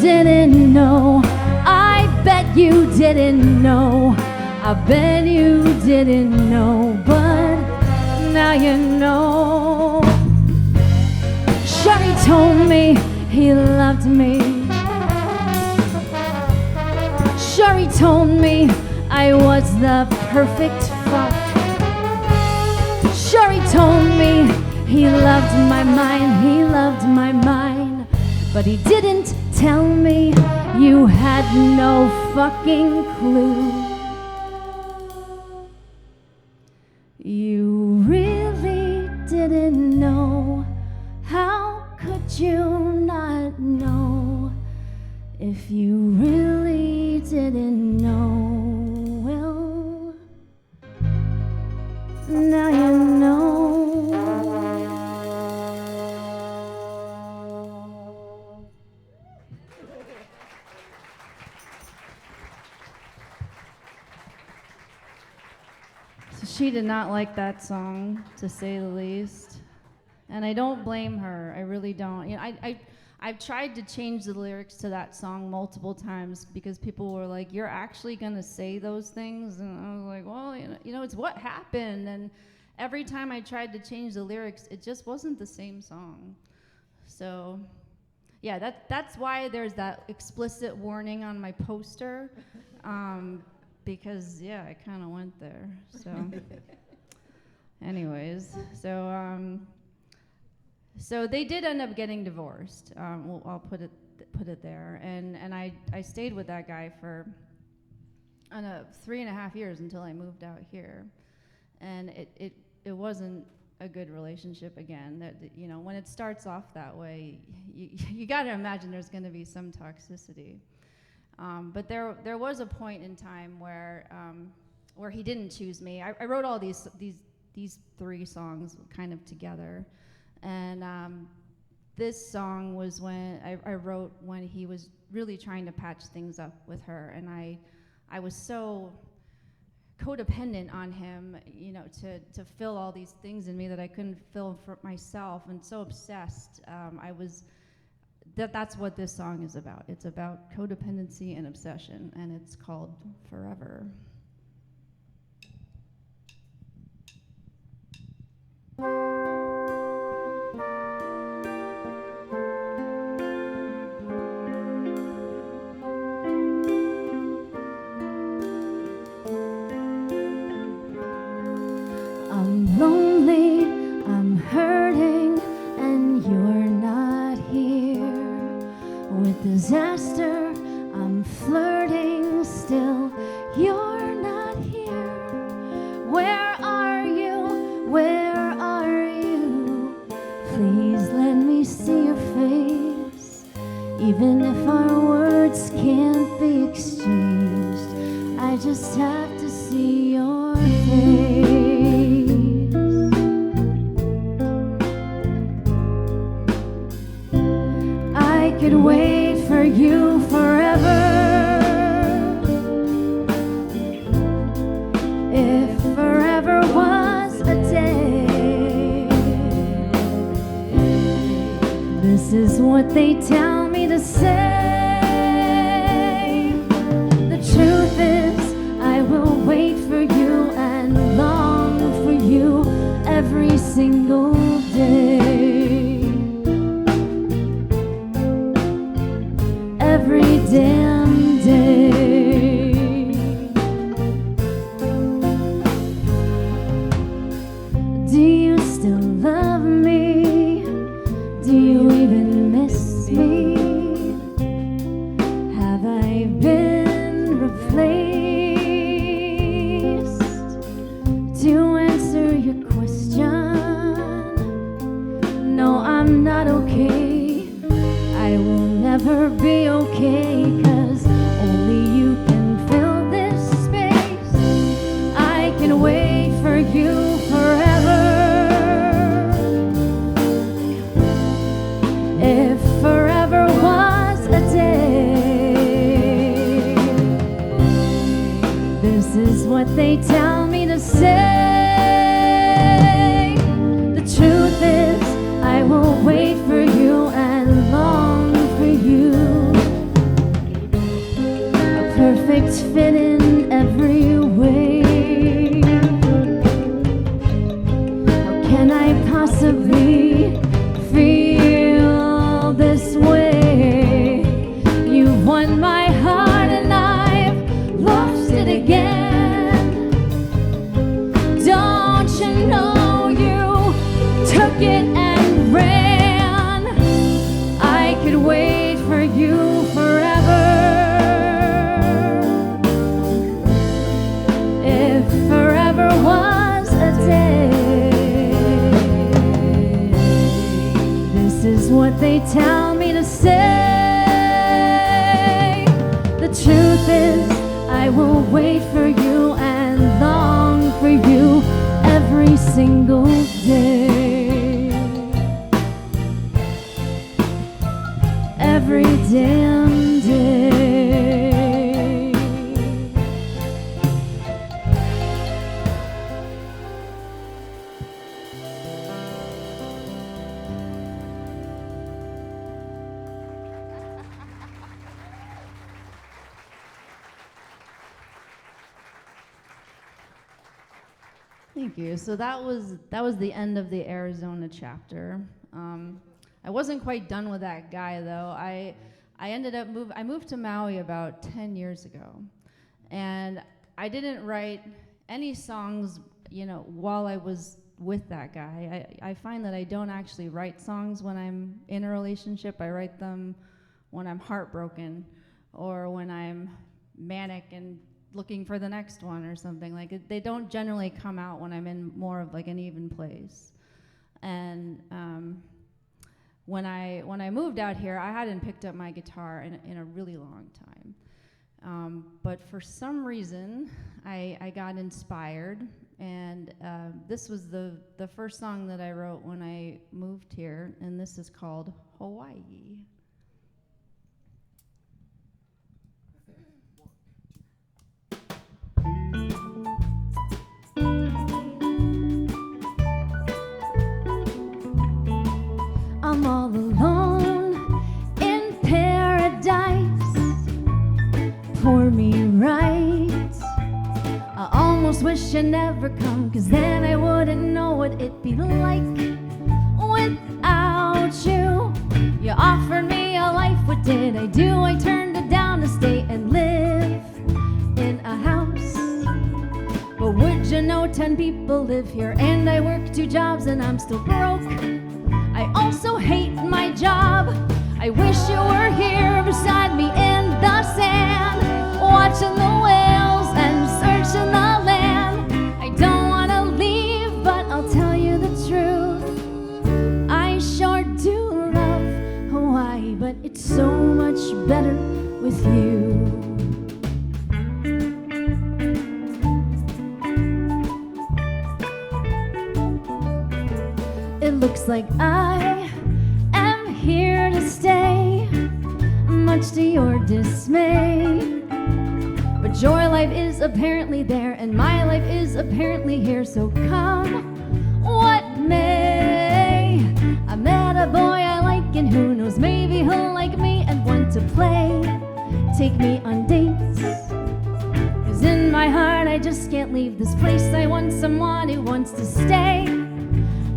Didn't know, I bet you didn't know, I bet you didn't know, but now you know. Sure, he told me he loved me. Sure, he told me I was the perfect fuck. Sure, he told me he loved my mind, he loved my mind, but he didn't tell me you had no fucking clue. You really didn't know. How could you not know? If you really didn't know, well, now you know. She did not like that song, to say the least, and I don't blame her. I really don't. You know, I've tried to change the lyrics to that song multiple times because people were like, "You're actually gonna say those things?" And I was like, "Well, you know, it's what happened." And every time I tried to change the lyrics, it just wasn't the same song. So, yeah, that's why there's that explicit warning on my poster. Because yeah, I kind of went there. So, anyways, so they did end up getting divorced. Well, I'll put it there. And I stayed with that guy for 3.5 years until I moved out here, and it wasn't a good relationship again. That, you know, when it starts off that way, you got to imagine there's going to be some toxicity. But there was a point in time where he didn't choose me. I wrote all these 3 songs kind of together, and this song was when I wrote when he was really trying to patch things up with her, and I was so codependent on him, you know, to fill all these things in me that I couldn't fill for myself, and so obsessed. That's what this song is about. It's about codependency and obsession, and it's called Forever. Even if our words can't be exchanged, I just have to see your face. I could wait for you forever if forever was a day. This is what they tell me to say. The truth is, I will wait for you and long for you every single day. Every damn day. Do you still love me? Do you even miss me? Have I been replaced? To answer your question, no, I'm not okay. I will never be okay, 'cause only you can fill this space. I can wait for you forever if forever was a day. This is what they tell me to say. The truth is, I will wait for you and long for you. A perfect fit in every way. How can I possibly feel this way? You've won my heart and I've lost it again. Don't you know you took it and ran? I could wait for you forever if forever was a day. This is what they tell me to say. The truth is, I will wait for you and long for you every single day. Every damn day. Thank you. So that was the end of the Arizona chapter. I wasn't quite done with that guy though. I moved to Maui about 10 years ago, and I didn't write any songs, while I was with that guy. I find that I don't actually write songs when I'm in a relationship. I write them when I'm heartbroken or when I'm manic and looking for the next one or something. Like they don't generally come out when I'm in more of like an even place. And when I moved out here, I hadn't picked up my guitar in a really long time. But for some reason, I got inspired, and this was the first song that I wrote when I moved here, and this is called Hawaii. I'm all alone in paradise. Pour me right. I almost wish you never come, 'cause then I wouldn't know what it'd be like without you. You offered me a life, what did I do? I turned it down to stay and live in a house. But would you know 10 people live here, and I work 2 jobs and I'm still broke. I also hate my job. I wish you were here beside me in the sand, watching the whales and searching the land. I don't want to leave, but I'll tell you the truth. I sure do love Hawaii, but it's so much it looks like I am here to stay, much to your dismay. But your life is apparently there, and my life is apparently here, so come what may. I met a boy I like, and who knows, maybe he'll like me and want to play. Take me on dates, 'cause in my heart I just can't leave this place. I want someone who wants to stay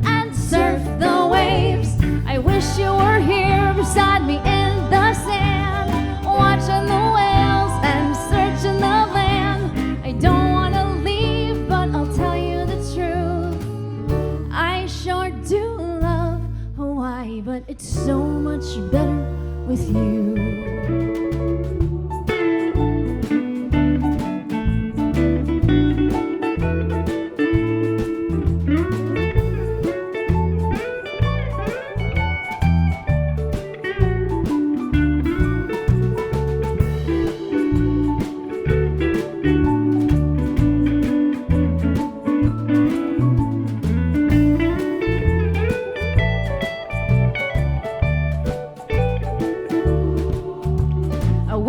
and surf the waves. I wish you were here beside me in the sand, watching the whales and searching the land. I don't want to leave, but I'll tell you the truth, I sure do love Hawaii, but it's so much better with you.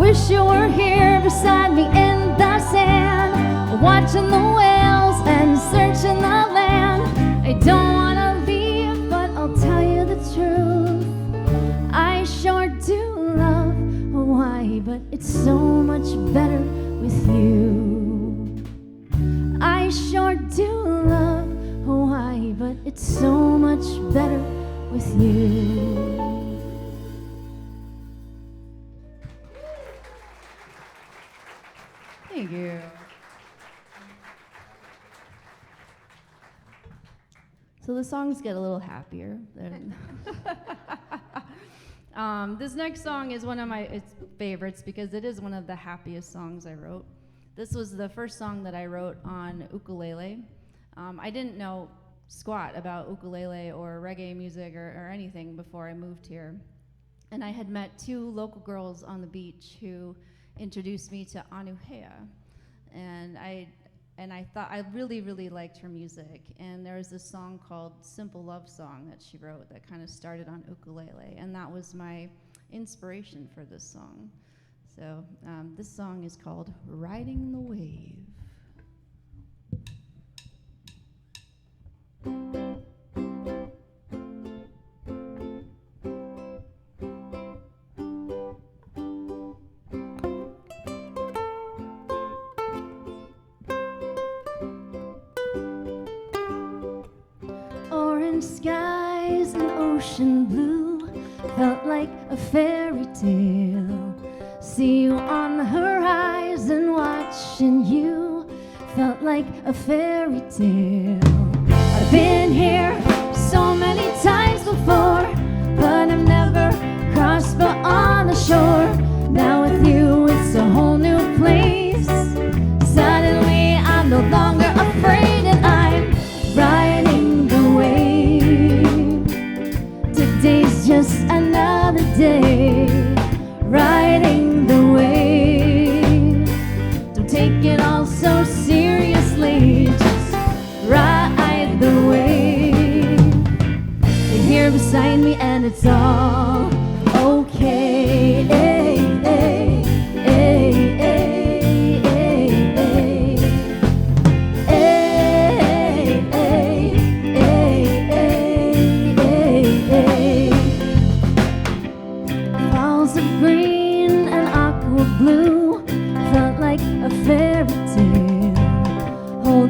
Wish you were here beside me in the sand, watching the whales and searching the land. I don't want to leave, but I'll tell you the truth, I sure do love Hawaii, but it's so much better with you. I sure do love Hawaii, but it's so much better with you. Thank you. So the songs get a little happier. This next song is one of my favorites because it is one of the happiest songs I wrote. This was the first song that I wrote on ukulele. I didn't know squat about ukulele or reggae music or anything before I moved here. And I had met two local girls on the beach who introduced me to Anuhea, and I thought I really liked her music. And there was this song called Simple Love Song that she wrote that kind of started on ukulele, and that was my inspiration for this song. So this song is called Riding the Wave. Skies and ocean blue felt like a fairy tale. See you on the horizon, watching you felt like a fairy tale. I've been here so many times before, but I've never crossed beyond the shore. Now with you it's a whole new place. Suddenly I'm no longer afraid, and I'm riding the wave. Today's just another day, riding the wave. Don't take it all so seriously, just ride the wave. You're here beside me and it's all okay.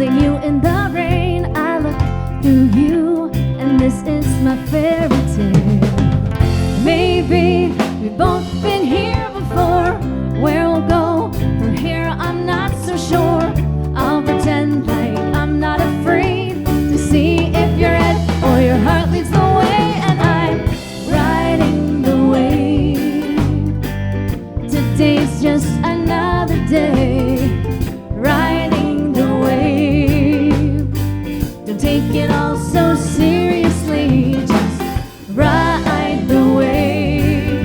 You in the rain, I look through you, and this is my fairy tale. Maybe we've both been here before. Where we'll go from here, I'm not so sure. I'll pretend like I'm not afraid to see if your head or your heart leads the way, and I'm riding the wave. Today's just another day, riding the wave. Take it all so seriously, just ride the wave.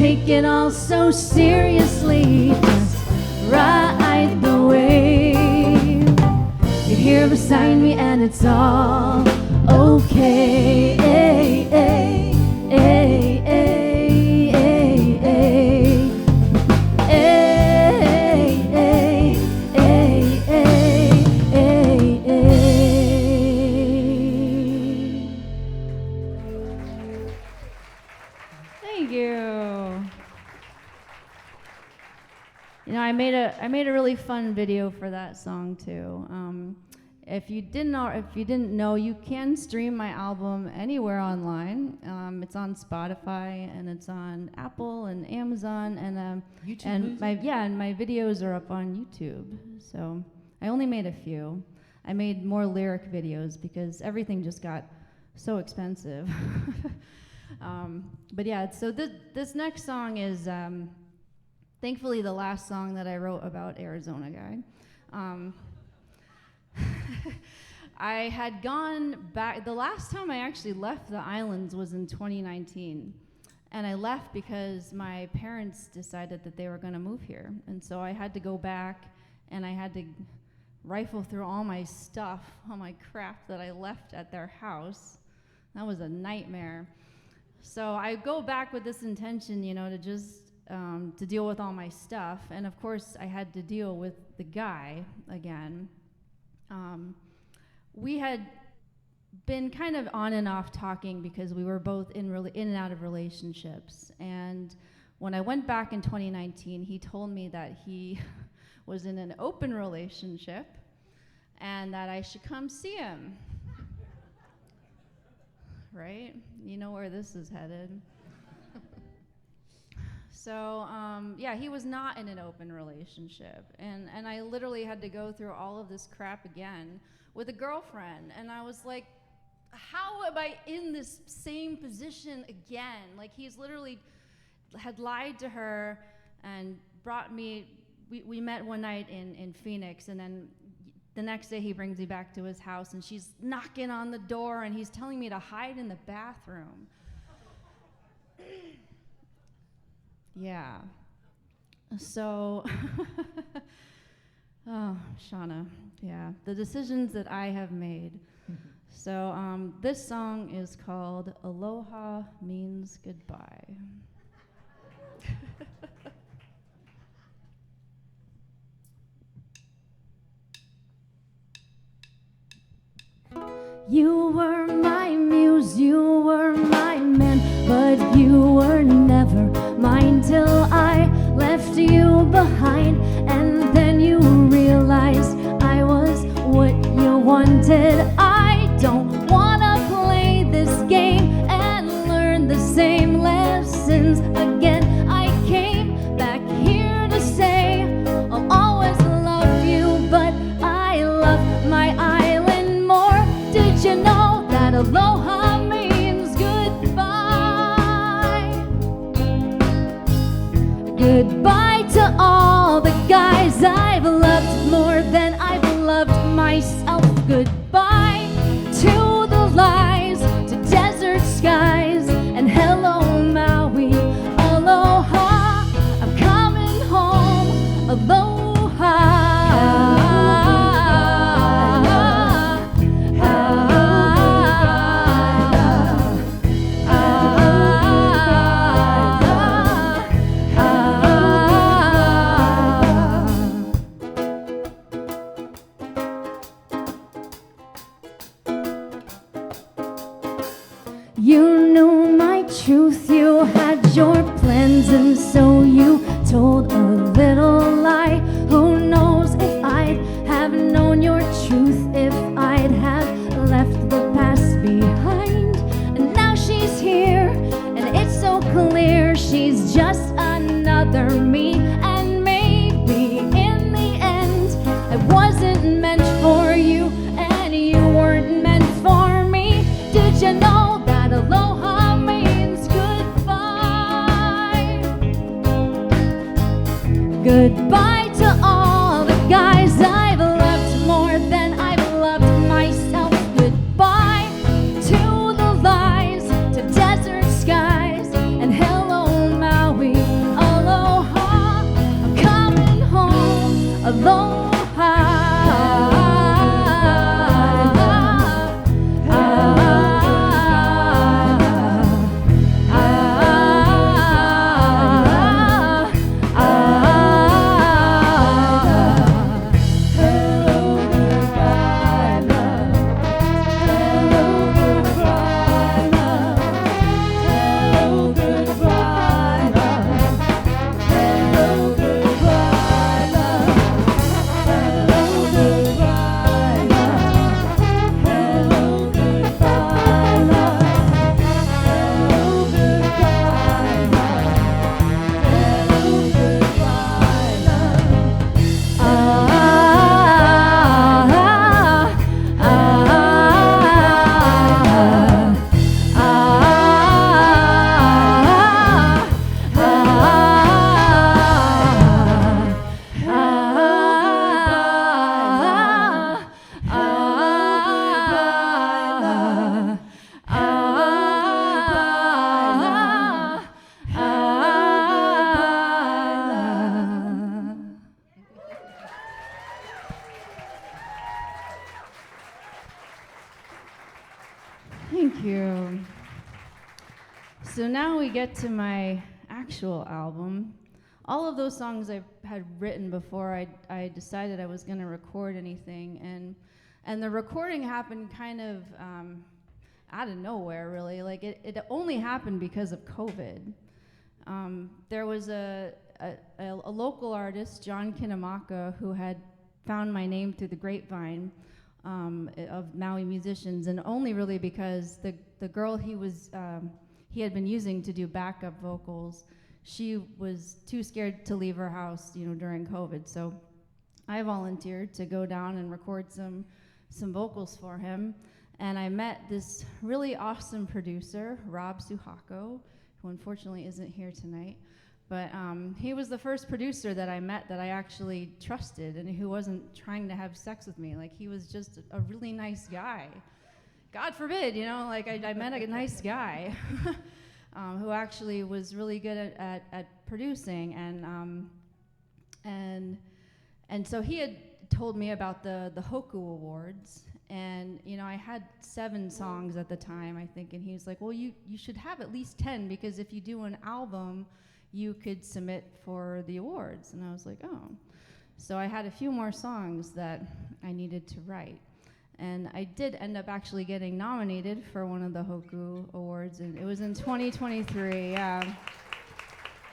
take it all so seriously. Just ride the wave. You're here beside me and it's all okay. Thank you. You know, I made a really fun video for that song too. If you didn't know, you can stream my album anywhere online. It's on Spotify and it's on Apple and Amazon and YouTube and my videos are up on YouTube. So I only made a few. I made more lyric videos because everything just got so expensive. But yeah, so this next song is thankfully the last song that I wrote about Arizona guy. I had gone back, the last time I actually left the islands was in 2019. And I left because my parents decided that they were gonna move here. And so I had to go back and I had to rifle through all my stuff, all my crap that I left at their house. That was a nightmare. So I go back with this intention, you know, to just to deal with all my stuff. And of course I had to deal with the guy again. We had been kind of on and off talking because we were both in and out of relationships. And when I went back in 2019, he told me that he was in an open relationship and that I should come see him. Right? You know where this is headed. So, yeah, he was not in an open relationship. And I literally had to go through all of this crap again with a girlfriend. And I was like, how am I in this same position again? Like, he's literally had lied to her and brought me, we met one night in Phoenix, and then the next day he brings me back to his house and she's knocking on the door and he's telling me to hide in the bathroom. Yeah. So, oh, Shauna, yeah, the decisions that I have made. So this song is called Aloha Means Goodbye. You were my muse, you were my man, but you were never mine till I left you behind. And then you realized I was what you wanted. I don't wanna play this game and learn the same lessons again. I came back here to say I'll always love you, but I love my island more. Did you know that aloha means goodbye? Goodbye to all the guys I've loved more than I've loved myself. Goodbye to the lies, to desert skies, and hello Maui. Aloha, I'm coming home. Aloha. You knew my truth, you had your plans, and so you told a little lie. Who knows if I'd have known your truth, if I'd have left the past behind. And now she's here, and it's so clear she's just another me. And maybe in the end I wasn't meant for you, and you weren't meant for me. Did you know that aloha means goodbye? Goodbye to all the guys I've loved more than I've loved myself. Goodbye to the lies, to desert skies, and hello Maui. So now we get to my actual album. All of those songs I had written before I decided I was going to record anything, and the recording happened kind of out of nowhere, really. Like it only happened because of COVID. There was a local artist, John Kinamaka, who had found my name through the grapevine of Maui musicians, and only really because the girl he had been using to do backup vocals, she was too scared to leave her house, during COVID. So I volunteered to go down and record some vocals for him. And I met this really awesome producer, Rob Suhako, who unfortunately isn't here tonight. But he was the first producer that I met that I actually trusted and who wasn't trying to have sex with me. Like, he was just a really nice guy. God forbid, I met a nice guy who actually was really good at producing. And so he had told me about the Hoku Awards. And, I had 7 songs at the time, I think, and he was like, well, you should have at least 10, because if you do an album, you could submit for the awards. And I was like, oh. So I had a few more songs that I needed to write. And I did end up actually getting nominated for one of the Hoku Awards, and it was in 2023, yeah.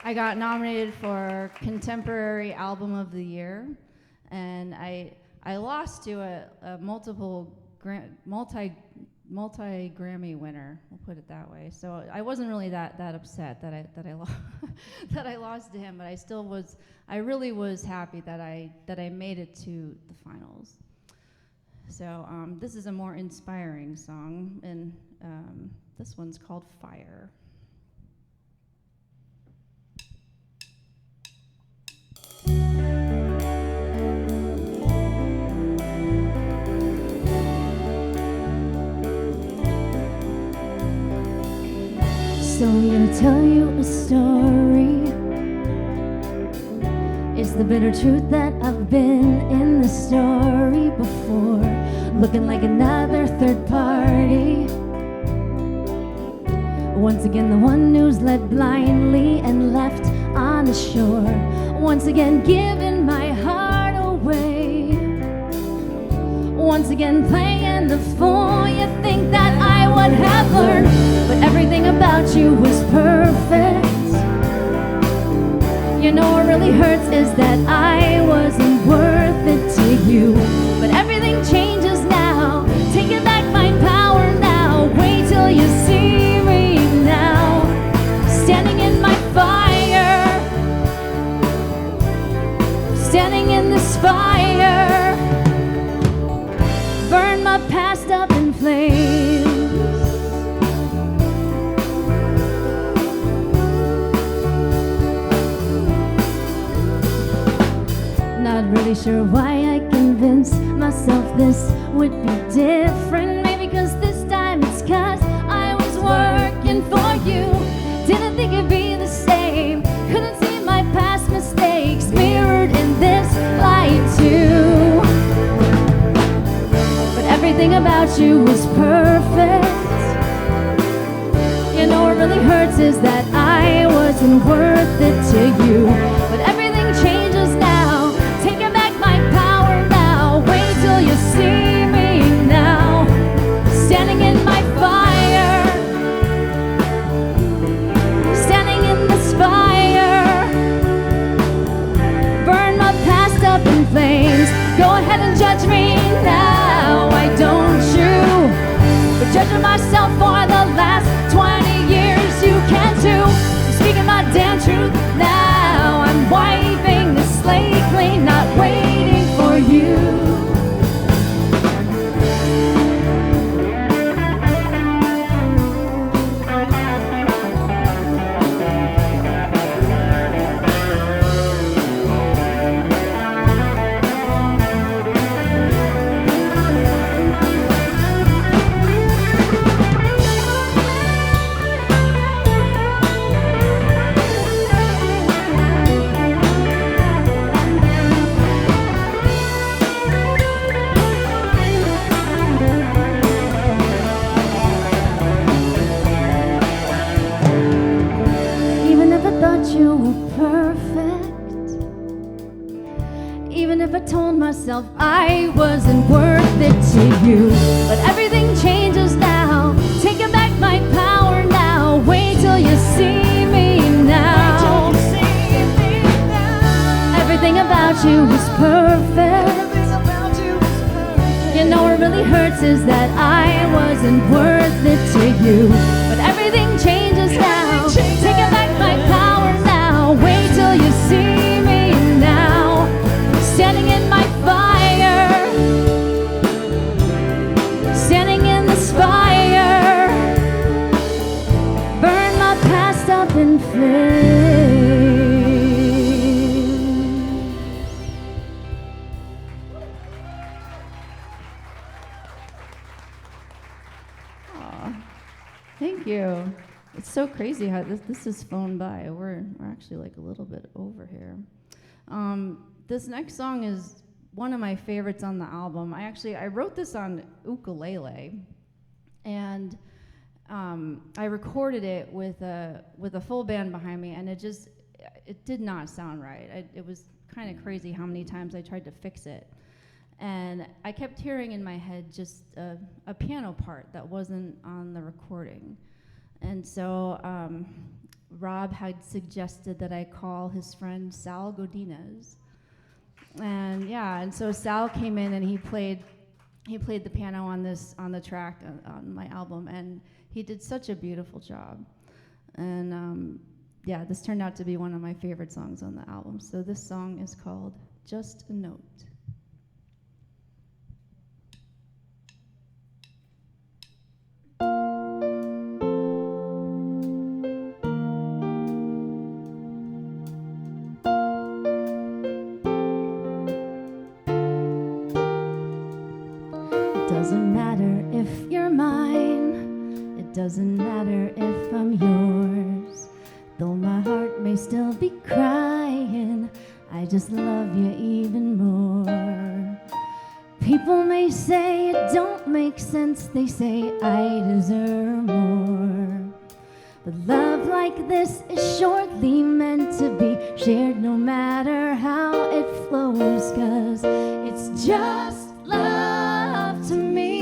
I got nominated for Contemporary Album of the Year, and I lost to a multi-Grammy winner. We'll put it that way. So I wasn't really that upset that I lost that I lost to him, but I really was happy that I made it to the finals. So this is a more inspiring song, and this one's called Fire. So I'm gonna tell you a story. It's the bitter truth that I've been in the story before, looking like another third party. Once again, the one who's led blindly and left on the shore. Once again, giving my heart away. Once again, playing the fool. You think that I would have learned, but everything about you was perfect. What really hurts is that I wasn't worth it to you. But everything changes now. Taking back my power now. Wait till you see me now, standing in my fire, standing in this fire. Burn my past up in flames. Not really sure why I convinced myself this would be different. Maybe cause this time it's cause I was working for you. Didn't think it'd be the same. Couldn't see my past mistakes mirrored in this light too. But everything about you was perfect. What really hurts is that I wasn't worth it to you. But everything changes now. Taking back my power now. Wait till you see me now, standing in my fire, standing in this fire. Burn my past up in flames. Go ahead and judge me now, why don't you? But judging myself for the last 20 years, you can too. you were perfect. Even if I told myself I wasn't worth it to you. But everything changes now. Taking back my power now. Wait till you see me now. Everything about you was perfect. You know what really hurts is that I wasn't worth it to you. But everything changes now. Taking back my power now. Wait till you see me now. Standing in my fire. Standing in this fire. Burn my past up in flames. Thank you. It's so crazy how this is flown by. We're actually like a little bit over here. This next song is one of my favorites on the album. I wrote this on ukulele, and I recorded it with a full band behind me, and it did not sound right. It was kind of crazy how many times I tried to fix it. And I kept hearing in my head just a piano part that wasn't on the recording. And so Rob had suggested that I call his friend Sal Bodinus. And so Sal came in and he played the piano on the track on my album, and he did such a beautiful job. And this turned out to be one of my favorite songs on the album. So this song is called Just a Note. Doesn't matter if you're mine, it doesn't matter if I'm yours. Though my heart may still be crying, I just love you even more. People may say it don't make sense, they say I deserve more. But love like this is surely meant to be shared no matter how it flows, 'cause it's just love to me.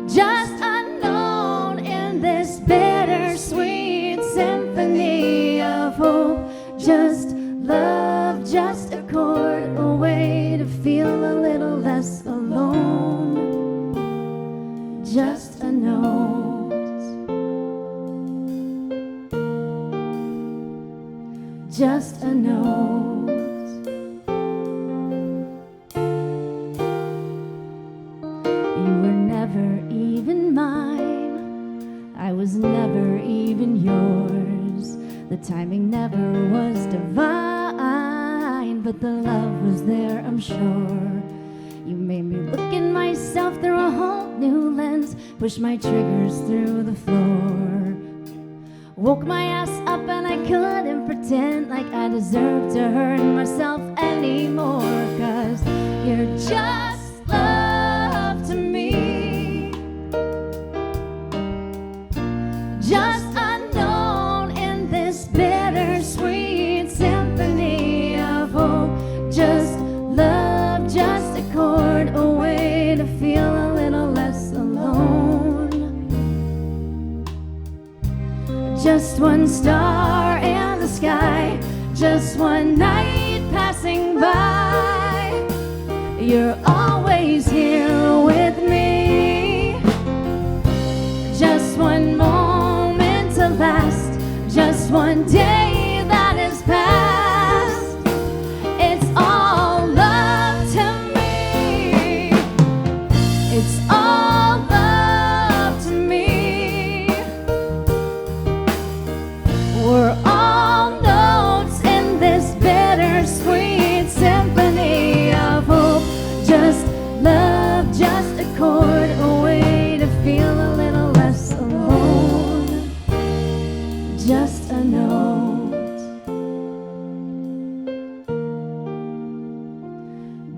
Just unknown in this bittersweet symphony of hope. Just love, just a chord, a way to feel a little less alone. Just a note. Just a note. You were never even mine. I was never even yours. The timing never was divine, but the love was there, I'm sure. You made me look at myself through a whole new lens, pushed my triggers through the floor, woke my ass up and I couldn't pretend like I deserved to hurt myself anymore. 'Cause you're just love to me. Just unknown in this bittersweet symphony of hope. Just love, just a chord, a way to feel a little less alone. Just one star in the sky, just one night passing by. You're always here with me. Just one moment to last, just one day that is past. It's all love to me. It's all love to me. We're all notes in this bittersweet symphony of hope. Just love, just a chord, a way to feel a little less alone. Just a note.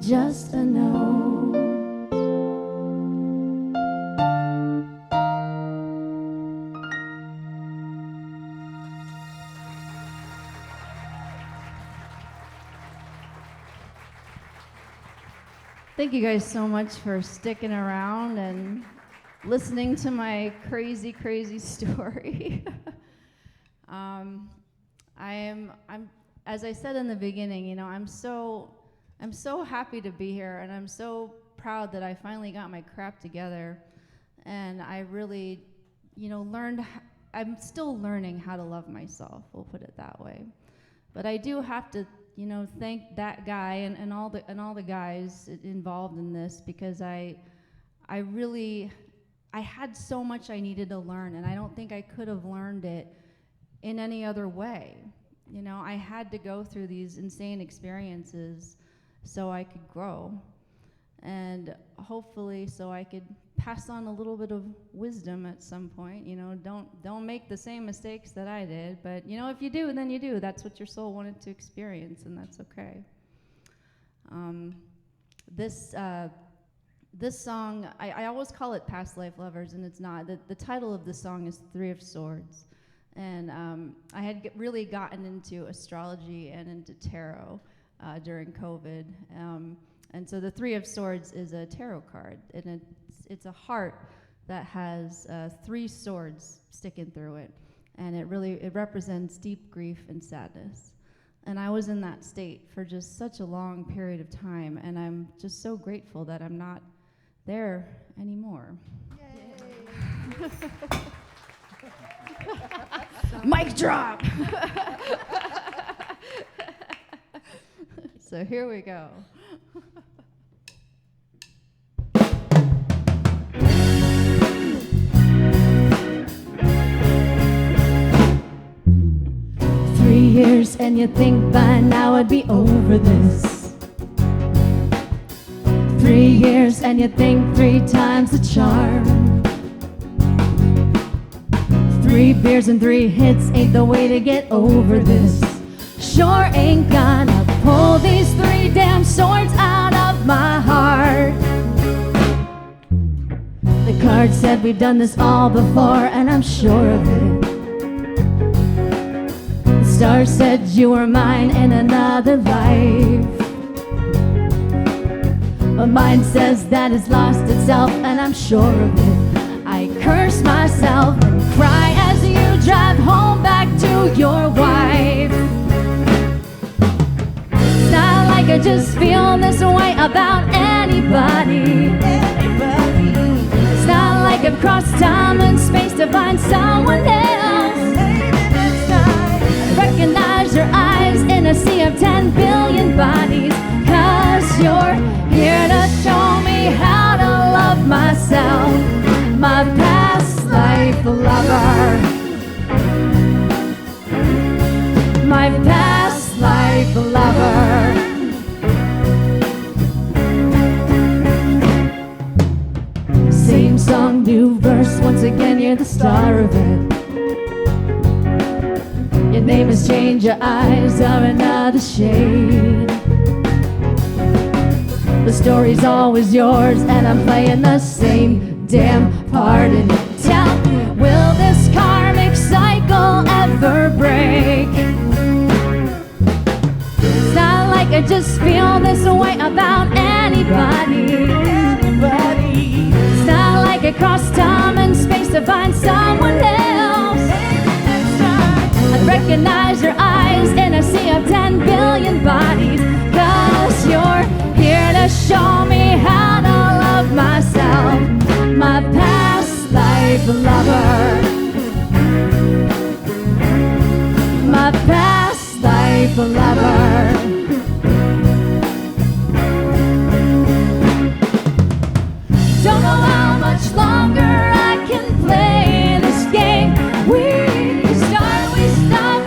Just a note. Thank you guys so much for sticking around and listening to my crazy, crazy story. I'm, as I said in the beginning, you know, I'm so happy to be here, and I'm so proud that I finally got my crap together, and I really, you know, I'm still learning how to love myself, we'll put it that way. But I do have to, you know, thank that guy and all the guys involved in this, because I had so much I needed to learn, and I don't think I could have learned it in any other way. You know, I had to go through these insane experiences so I could grow, and hopefully so I could pass on a little bit of wisdom at some point. You know, don't make the same mistakes that I did, but you know, if you do, then you do. That's what your soul wanted to experience, and that's okay. This song, I always call it Past Life Lovers, and it's not. The title of the song is Three of Swords, and I had really gotten into astrology and into tarot during COVID. And so the Three of Swords is a tarot card, and it's a heart that has 3 swords sticking through it, and it represents deep grief and sadness. And I was in that state for just such a long period of time, and I'm just so grateful that I'm not there anymore. Yay! Mic drop! So here we go. Years and you think by now I'd be over this. 3 years and you think 3 times the charm. 3 beers and 3 hits ain't the way to get over this. Sure ain't gonna pull these 3 damn swords out of my heart. The card said we've done this all before, and I'm sure of it. Star said you were mine in another life, but mine says that it's lost itself, and I'm sure of it. I curse myself and cry as you drive home back to your wife. It's not like I just feel this way about anybody. It's not like I've crossed time and space to find someone else. Recognize your eyes in a sea of 10 billion bodies, 'cause you're here to show me how to love myself, my past life lover, my past life lover. Same song, new verse, once again you're the star of it. Your name has changed, your eyes are another shade. The story's always yours, and I'm playing the same damn part in it. Tell me, will this karmic cycle ever break? It's not like I just feel this way about anybody. It's not like I cross time and space to find someone else. I recognize your eyes in a sea of 10 billion bodies, 'cause you're here to show me how to love myself, my past life lover, my past life lover. Don't know how much longer I can play this game.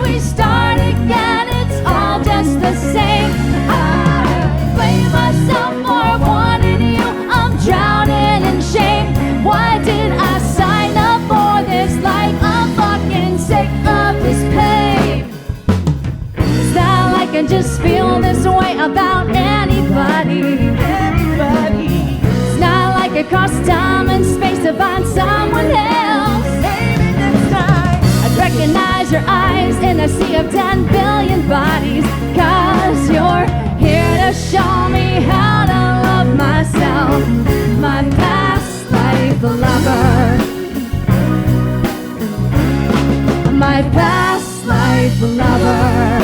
We start again, it's all just the same. I blame myself for wanting you, I'm drowning in shame. Why did I sign up for this life? I'm fucking sick of this pain. It's not like I just feel this way about anybody. It's not like I cross time and space to find someone else. Recognize your eyes in a sea of 10 billion bodies, 'cause you're here to show me how to love myself. myself, my past life lover. My past life lover.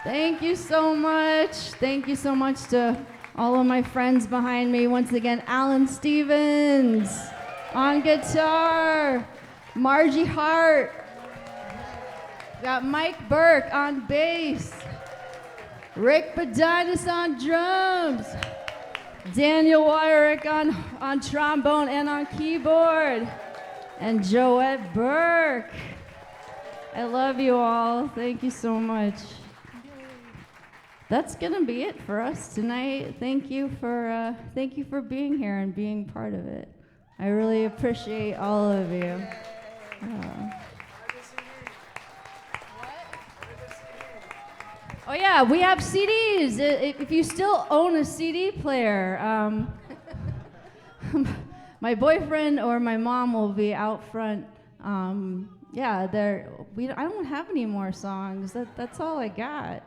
Thank you so much. Thank you so much to all of my friends behind me. Once again, Alan Stevens on guitar, Margie Hart, got Mike Burke on bass, Rick Bodinus on drums, Daniel Weirich on trombone and on keyboard, and Joette Burke. I love you all. Thank you so much. That's gonna be it for us tonight. Thank you for being here and being part of it. I really appreciate all of you. Oh yeah, we have CDs. If you still own a CD player, my boyfriend or my mom will be out front. Yeah, I don't have any more songs. That's all I got.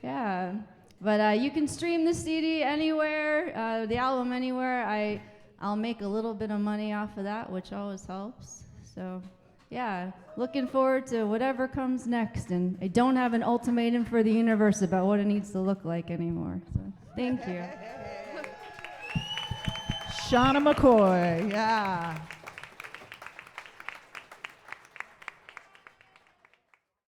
Yeah, but you can stream the CD anywhere, the album anywhere. I'll make a little bit of money off of that, which always helps. So, yeah, looking forward to whatever comes next. And I don't have an ultimatum for the universe about what it needs to look like anymore. So, thank you. Shauna McCoy, yeah.